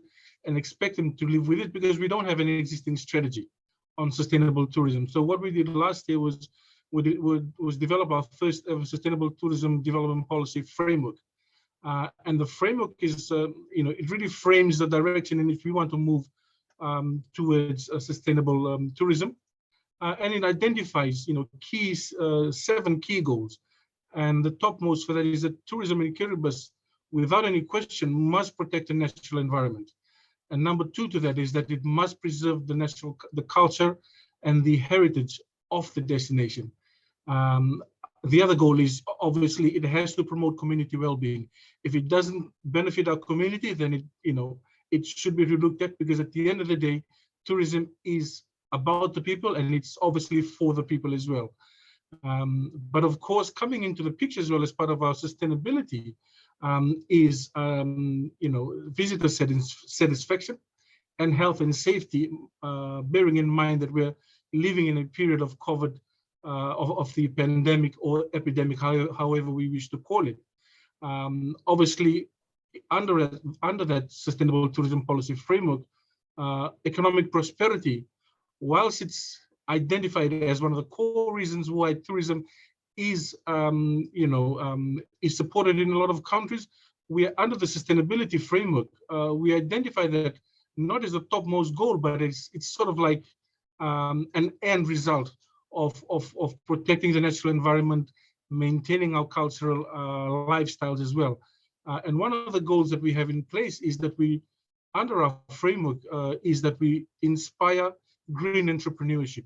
and expect them to live with it, because we don't have an existing strategy on sustainable tourism. So what we did last year was develop our first ever sustainable tourism development policy framework. And the framework is, it really frames the direction in which we want to move towards sustainable tourism. And it identifies, 7 key goals. And the topmost for that is that tourism in Kiribati, without any question, must protect the natural environment. And number two to that is that it must preserve the culture and the heritage of the destination. The other goal is obviously it has to promote community well-being. If it doesn't benefit our community, then it should be relooked at, because at the end of the day, tourism is about the people and it's obviously for the people as well. But of course, coming into the picture as well as part of our sustainability is visitor satisfaction and health and safety, bearing in mind that we're living in a period of COVID, of the pandemic or epidemic, however we wish to call it. Obviously, under that sustainable tourism policy framework, economic prosperity, whilst it's identified as one of the core reasons why tourism is supported in a lot of countries, we are under the sustainability framework. We identify that not as the topmost goal, but it's sort of like an end result of protecting the natural environment, maintaining our cultural lifestyles as well. And one of the goals that we have in place is that we, under our framework, is that we inspire green entrepreneurship.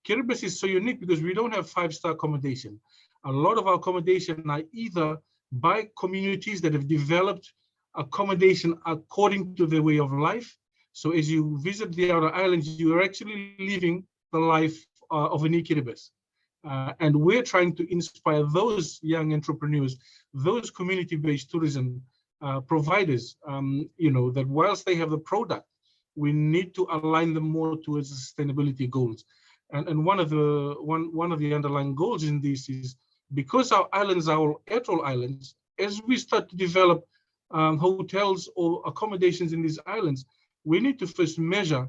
Kiribati is so unique because we don't have five-star accommodation. A lot of our accommodation are either by communities that have developed accommodation according to their way of life. So as you visit the outer islands, you are actually living the life of an Kiribati. And we're trying to inspire those young entrepreneurs, those community-based tourism providers, that whilst they have the product, we need to align them more towards the sustainability goals. And one of the underlying goals in this is, because our islands are all atoll islands, as we start to develop hotels or accommodations in these islands, we need to first measure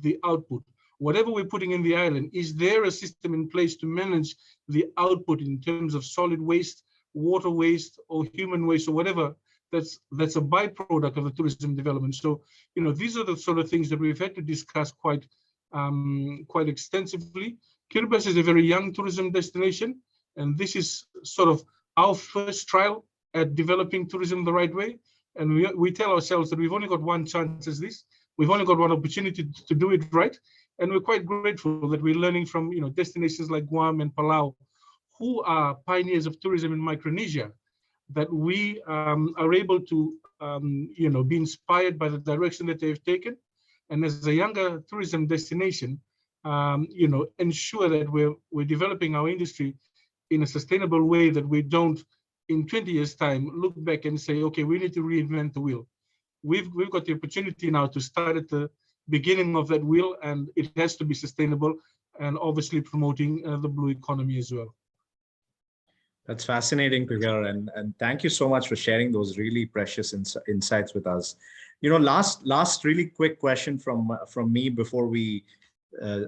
the output. Whatever we're putting in the island, is there a system in place to manage the output in terms of solid waste, water waste, or human waste, or whatever that's a byproduct of the tourism development? So, these are the sort of things that we've had to discuss quite extensively. Kiribati is a very young tourism destination, and this is sort of our first trial at developing tourism the right way. And we tell ourselves that we've only got one chance as this. We've only got one opportunity to do it right. And we're quite grateful that we're learning from destinations like Guam and Palau, who are pioneers of tourism in Micronesia, that we are able to be inspired by the direction that they've taken. And as a younger tourism destination, ensure that we're developing our industry in a sustainable way, that we don't, in 20 years' time, look back and say, okay, we need to reinvent the wheel. We've got the opportunity now to start at the beginning of that wheel, and it has to be sustainable and obviously promoting the blue economy as well. That's fascinating to hear, and thank you so much for sharing those really precious insights with us. Last really quick question from me before we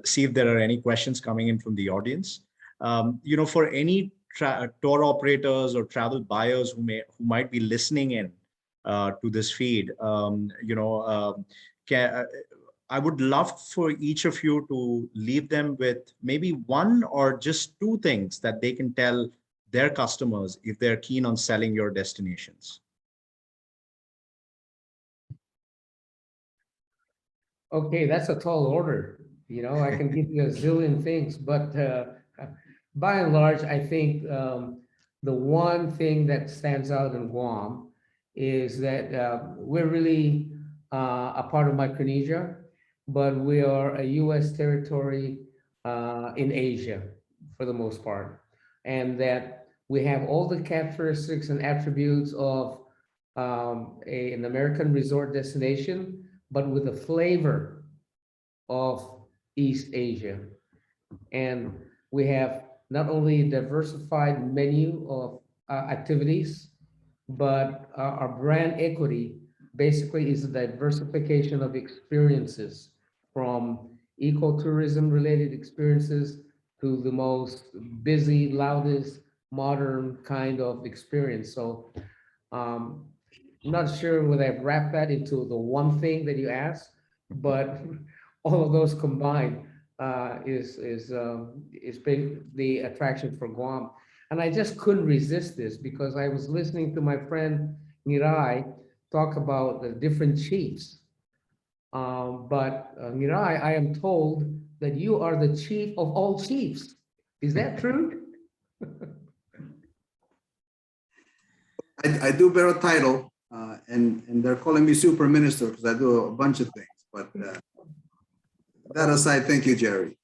see if there are any questions coming in from the audience. For any tour operators or travel buyers who might be listening in to this feed, I would love for each of you to leave them with maybe one or just two things that they can tell their customers if they're keen on selling your destinations. Okay, that's a tall order. I can give you a zillion things, but by and large, I think the one thing that stands out in Guam is that we're really a part of Micronesia, but we are a U.S. territory in Asia for the most part, and that we have all the characteristics and attributes of an American resort destination, but with a flavor of East Asia. And we have not only a diversified menu of activities, but our brand equity basically is a diversification of experiences, from ecotourism related experiences to the most busy, loudest, modern kind of experience. So I'm not sure whether I've wrapped that into the one thing that you asked, but all of those combined is the attraction for Guam. And I just couldn't resist this because I was listening to my friend Ngirai talk about the different chiefs. Ngirai, I am told that you are the chief of all chiefs. Is that true? I do bear a title, and they're calling me super minister because I do a bunch of things. But that aside, thank you, Jerry.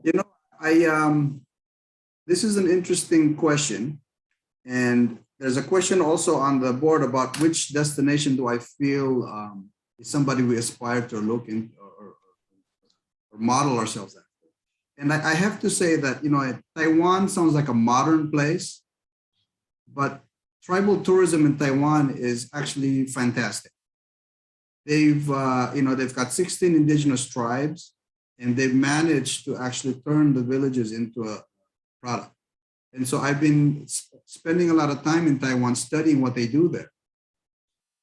You know, this is an interesting question, and there's a question also on the board about which destination do I feel is somebody we aspire to look in or model ourselves after. And I have to say that, you know, Taiwan sounds like a modern place, but tribal tourism in Taiwan is actually fantastic. They've got 16 indigenous tribes, and they've managed to actually turn the villages into a product. And so I've been spending a lot of time in Taiwan studying what they do there.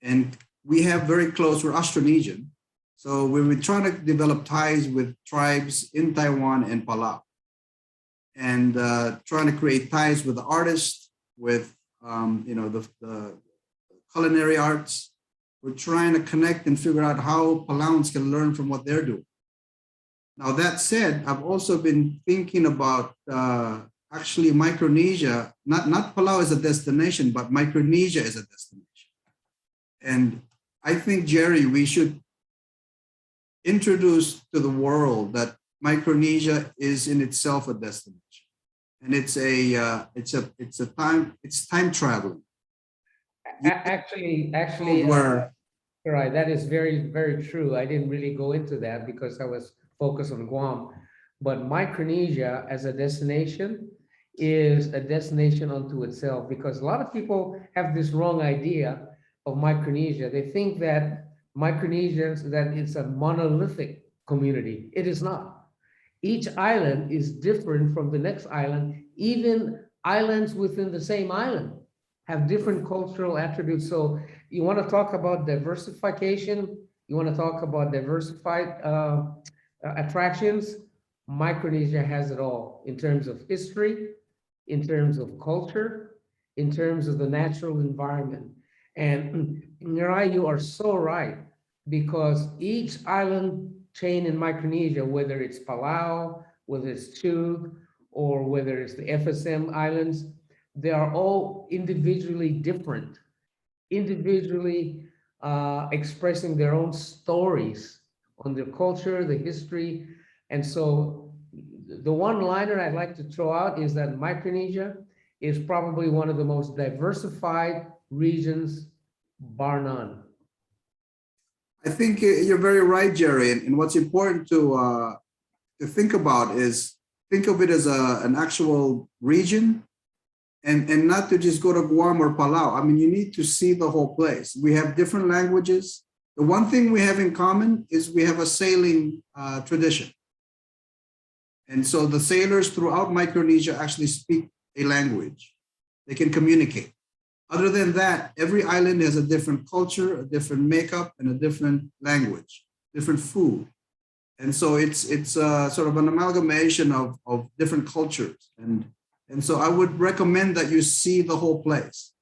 And we have very close, we're Austronesian. So we've been trying to develop ties with tribes in Taiwan and Palau. And trying to create ties with the artists, with the culinary arts. We're trying to connect and figure out how Palauans can learn from what they're doing. Now, that said, I've also been thinking about actually Micronesia, not Palau as a destination, but Micronesia as a destination. And I think, Jerry, we should introduce to the world that Micronesia is in itself a destination. And it's time traveling. Actually, right, that is very, very true. I didn't really go into that because I was focused on Guam. But Micronesia as a destination is a destination unto itself, because a lot of people have this wrong idea of Micronesia. They think that Micronesians, that it's a monolithic community. It is not. Each island is different from the next island. Even islands within the same island have different cultural attributes. So you want to talk about diversification, you want to talk about diversified attractions, Micronesia has it all in terms of history, in terms of culture, in terms of the natural environment. And Ngirai, you are so right, because each island chain in Micronesia, whether it's Palau, whether it's Tmetuchl, or whether it's the FSM Islands, they are all individually different, individually expressing their own stories on their culture, the history. And so the one-liner I'd like to throw out is that Micronesia is probably one of the most diversified regions, bar none. I think you're very right, Jerry. And what's important to think about is think of it as an actual region, and not to just go to Guam or Palau. I mean, you need to see the whole place. We have different languages. The one thing we have in common is we have a sailing tradition. And so the sailors throughout Micronesia actually speak a language. They can communicate. Other than that, every island has a different culture, a different makeup, and a different language, different food. And so it's sort of an amalgamation of different cultures. And so I would recommend that you see the whole place.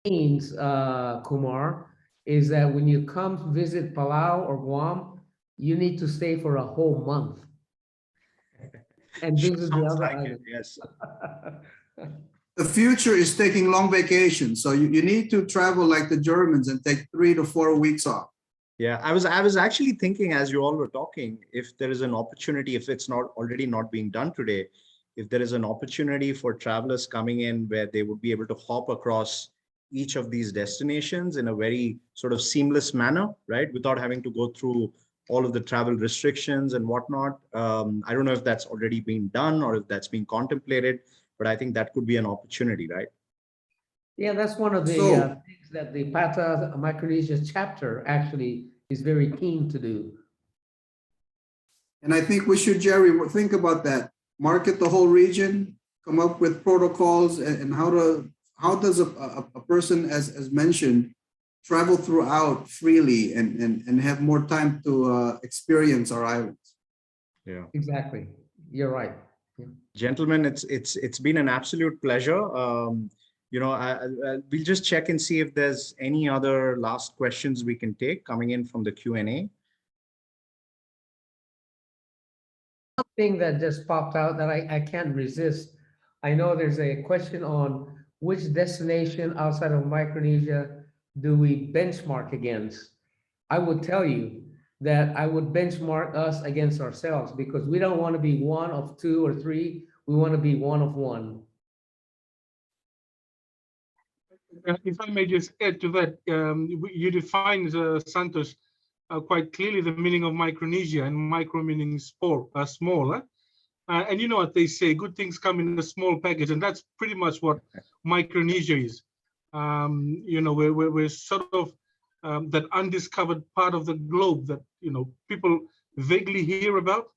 Means, Kumar, is that when you come visit Palau or Guam, you need to stay for a whole month. And visit the other islands. Yes. The future is taking long vacations. So you need to travel like the Germans and take 3 to 4 weeks off. Yeah, I was actually thinking as you all were talking, if there is an opportunity, if it's not already not being done today, if there is an opportunity for travelers coming in where they would be able to hop across each of these destinations in a very sort of seamless manner, right? Without having to go through all of the travel restrictions and whatnot. I don't know if that's already been done or if that's being contemplated, but I think that could be an opportunity, right? Yeah, that's one of the things that the PATA Micronesia chapter actually is very keen to do. And I think we should, Jerry, think about that. Market the whole region, come up with protocols and how does a person, as mentioned, travel throughout freely and have more time to experience our islands. Yeah, exactly. You're right. Gentlemen, it's been an absolute pleasure. We'll just check and see if there's any other last questions we can take coming in from the Q&A. Something that just popped out that I can't resist. I know there's a question on which destination outside of Micronesia do we benchmark against? I would tell you that I would benchmark us against ourselves, because we don't want to be one of two or three. We want to be one of one. If I may just add to that, you defined, Santosh, quite clearly the meaning of Micronesia, and micro meaning small. And you know what they say, good things come in a small package, and that's pretty much what Micronesia is. We're sort of that undiscovered part of the globe that people vaguely hear about.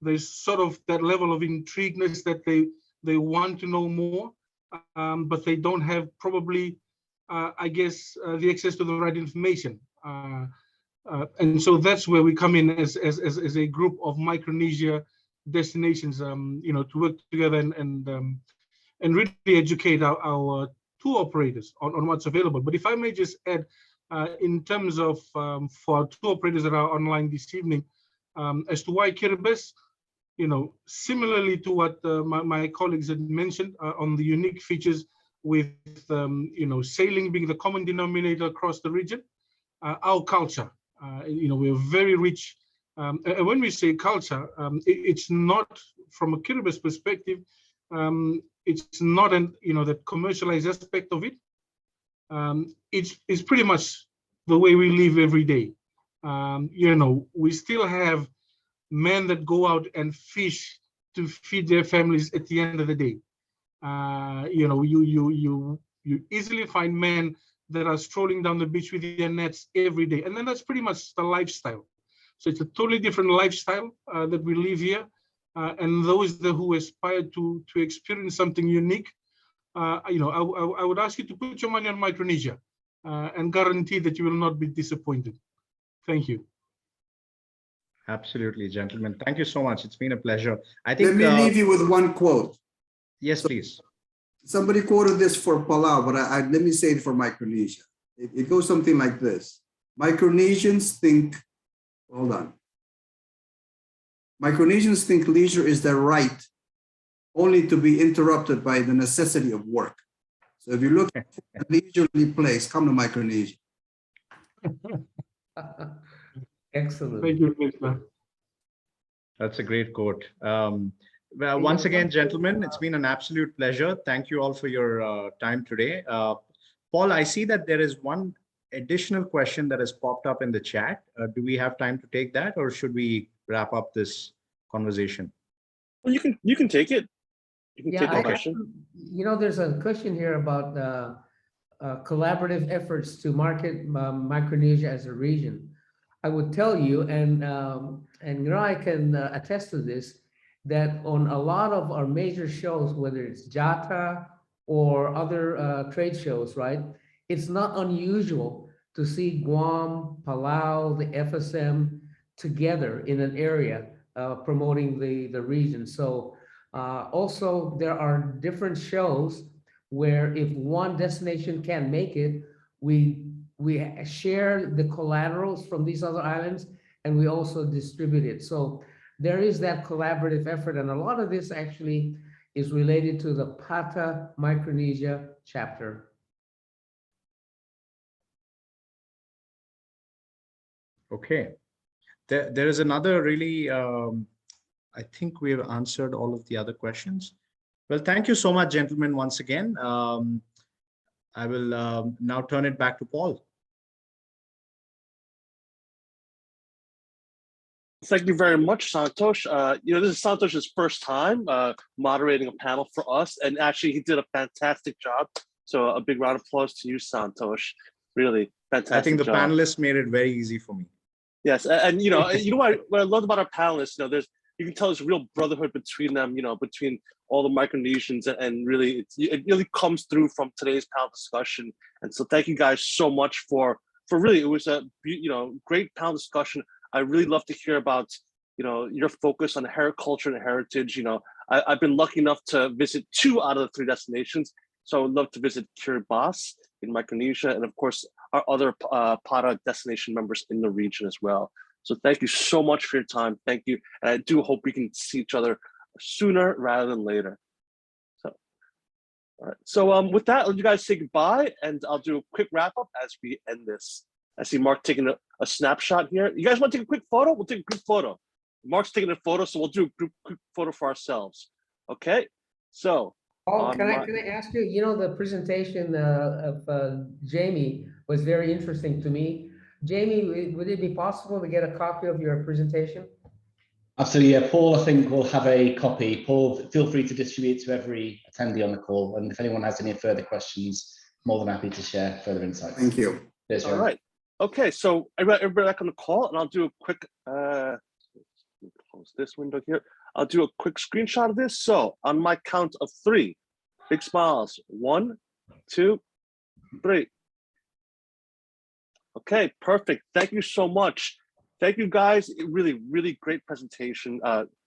There's sort of that level of intrigueness that they want to know more, but they don't have probably, the access to the right information. And so that's where we come in as a group of Micronesia destinations, to work together and really educate our tour operators on what's available. But if I may just add, in terms of for our tour operators that are online this evening, as to why Kiribati, similarly to what my colleagues had mentioned on the unique features with sailing being the common denominator across the region, our culture, we're very rich. And when we say culture, it's not from a Kiribati perspective. It's not the commercialized aspect of it. It's pretty much the way we live every day. We still have men that go out and fish to feed their families at the end of the day. You easily find men that are strolling down the beach with their nets every day, and then that's pretty much the lifestyle. So it's a totally different lifestyle that we live here, and those who aspire to experience something unique, I would ask you to put your money on Micronesia and guarantee that you will not be disappointed. Thank you. Absolutely, gentlemen. Thank you so much. It's been a pleasure. I think. Let me leave you with one quote. Yes, please. Somebody quoted this for Palau, but let me say it for Micronesia. It goes something like this. Micronesians think, hold on. Micronesians think leisure is their right only to be interrupted by the necessity of work. So if you look at a leisurely place, come to Micronesia. Excellent. Thank you, Mr. That's a great quote. Well, once again, gentlemen, it's been an absolute pleasure. Thank you all for your time today. Paul, I see that there is one additional question that has popped up in the chat. Do we have time to take that, or should we wrap up this conversation? Well, you can take it. You can take the question. There's a question here about collaborative efforts to market Micronesia as a region. I would tell you, and Ngirai can attest to this, that on a lot of our major shows, whether it's JATA or other trade shows, right? It's not unusual to see Guam, Palau, the FSM together in an area promoting the region. So also there are different shows where if one destination can't make it, we share the collaterals from these other islands and we also distribute it. So there is that collaborative effort, and a lot of this actually is related to the PATA Micronesia chapter. Okay. There is another really, I think we have answered all of the other questions. Well, thank you so much, gentlemen, once again. I will now turn it back to Paul. Thank you very much, Santosh. This is Santosh's first time moderating a panel for us, and actually he did a fantastic job. So a big round of applause to you, Santosh. Really fantastic. I think the job. panelists made it very easy for me. Yes, and what I love about our panelists, you can tell there's real brotherhood between them, between all the Micronesians, and really it really comes through from today's panel discussion. And so thank you guys so much for really, it was a great panel discussion. I really love to hear about your focus on culture and heritage. I've been lucky enough to visit 2 out of the 3 destinations. So I would love to visit Kiribati in Micronesia, and of course, our other PATA destination members in the region as well. So thank you so much for your time. Thank you. And I do hope we can see each other sooner rather than later. So, all right. So with that, I'll let you guys say goodbye, and I'll do a quick wrap up as we end this. I see Mark taking a snapshot here. You guys want to take a quick photo? We'll take a quick photo. Mark's taking a photo, so we'll do a quick photo for ourselves. Okay. So. Oh, can I ask you, you know, the presentation of Jamie was very interesting to me. Jamie, would it be possible to get a copy of your presentation? Absolutely, yeah. Paul, I think, will have a copy. Paul, feel free to distribute to every attendee on the call. And if anyone has any further questions, more than happy to share further insights. Thank you. Cheers, all right. Okay, so everybody back on the call, and I'll do a quick, close this window here. I'll do a quick screenshot of this. So on my count of 3, big smiles. 1, 2, 3. Okay, perfect. Thank you so much. Thank you guys. Really, really great presentation.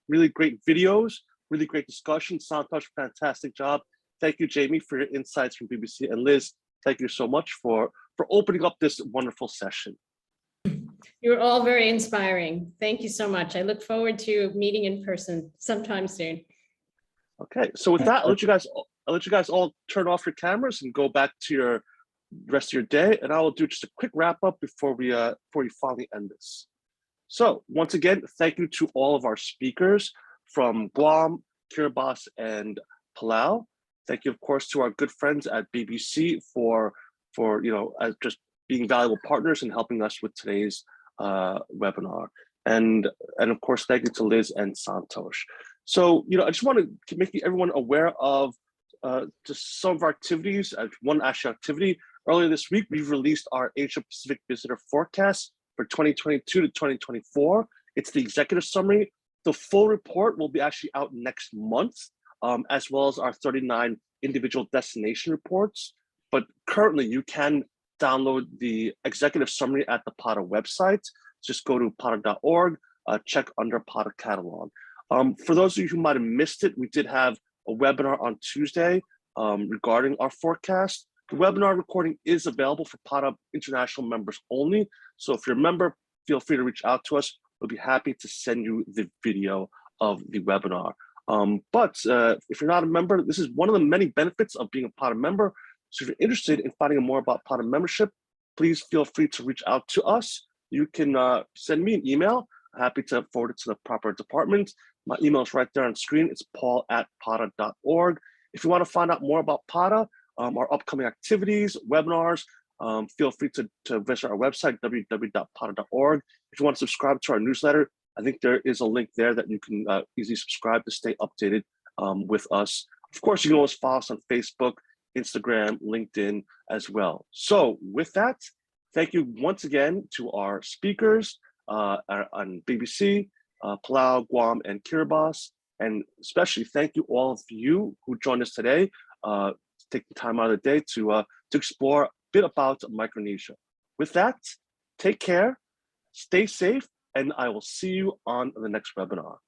Really great videos. Really great discussion. Santosh, fantastic job. Thank you, Jamie, for your insights from BBC, and Liz. Thank you so much for opening up this wonderful session. You're all very inspiring. Thank you so much. I look forward to meeting in person sometime soon. Okay, so with that, I'll let you guys all turn off your cameras and go back to your rest of your day, and I will do just a quick wrap up before we finally end this. So once again, thank you to all of our speakers from Guam, Kiribati, and Palau. Thank you, of course, to our good friends at BBC for just being valuable partners and helping us with today's webinar. And of course, thank you to Liz and Santosh. So, I just want to make everyone aware of just some of our activities. One actual activity, earlier this week, we've released our Asia Pacific Visitor Forecast for 2022 to 2024. It's the executive summary. The full report will be actually out next month, as well as our 39 individual destination reports. But currently, you can download the executive summary at the PATA website. Just go to pata.org, check under PATA catalog. For those of you who might have missed it, we did have a webinar on Tuesday regarding our forecast. The webinar recording is available for PATA international members only. So if you're a member, feel free to reach out to us. We'll be happy to send you the video of the webinar. But if you're not a member, this is one of the many benefits of being a PATA member. So if you're interested in finding out more about PATA membership, please feel free to reach out to us. You can send me an email. I'm happy to forward it to the proper department. My email is right there on screen. It's paul@pata.org. If you want to find out more about PATA, our upcoming activities, webinars, feel free to visit our website, www.pata.org. If you want to subscribe to our newsletter, I think there is a link there that you can easily subscribe to stay updated with us. Of course, you can always follow us on Facebook, Instagram, LinkedIn as well. So with that, thank you once again to our speakers on BBC, Palau, Guam, and Kiribati. And especially thank you all of you who joined us today, taking time out of the day to explore a bit about Micronesia. With that, take care, stay safe, and I will see you on the next webinar.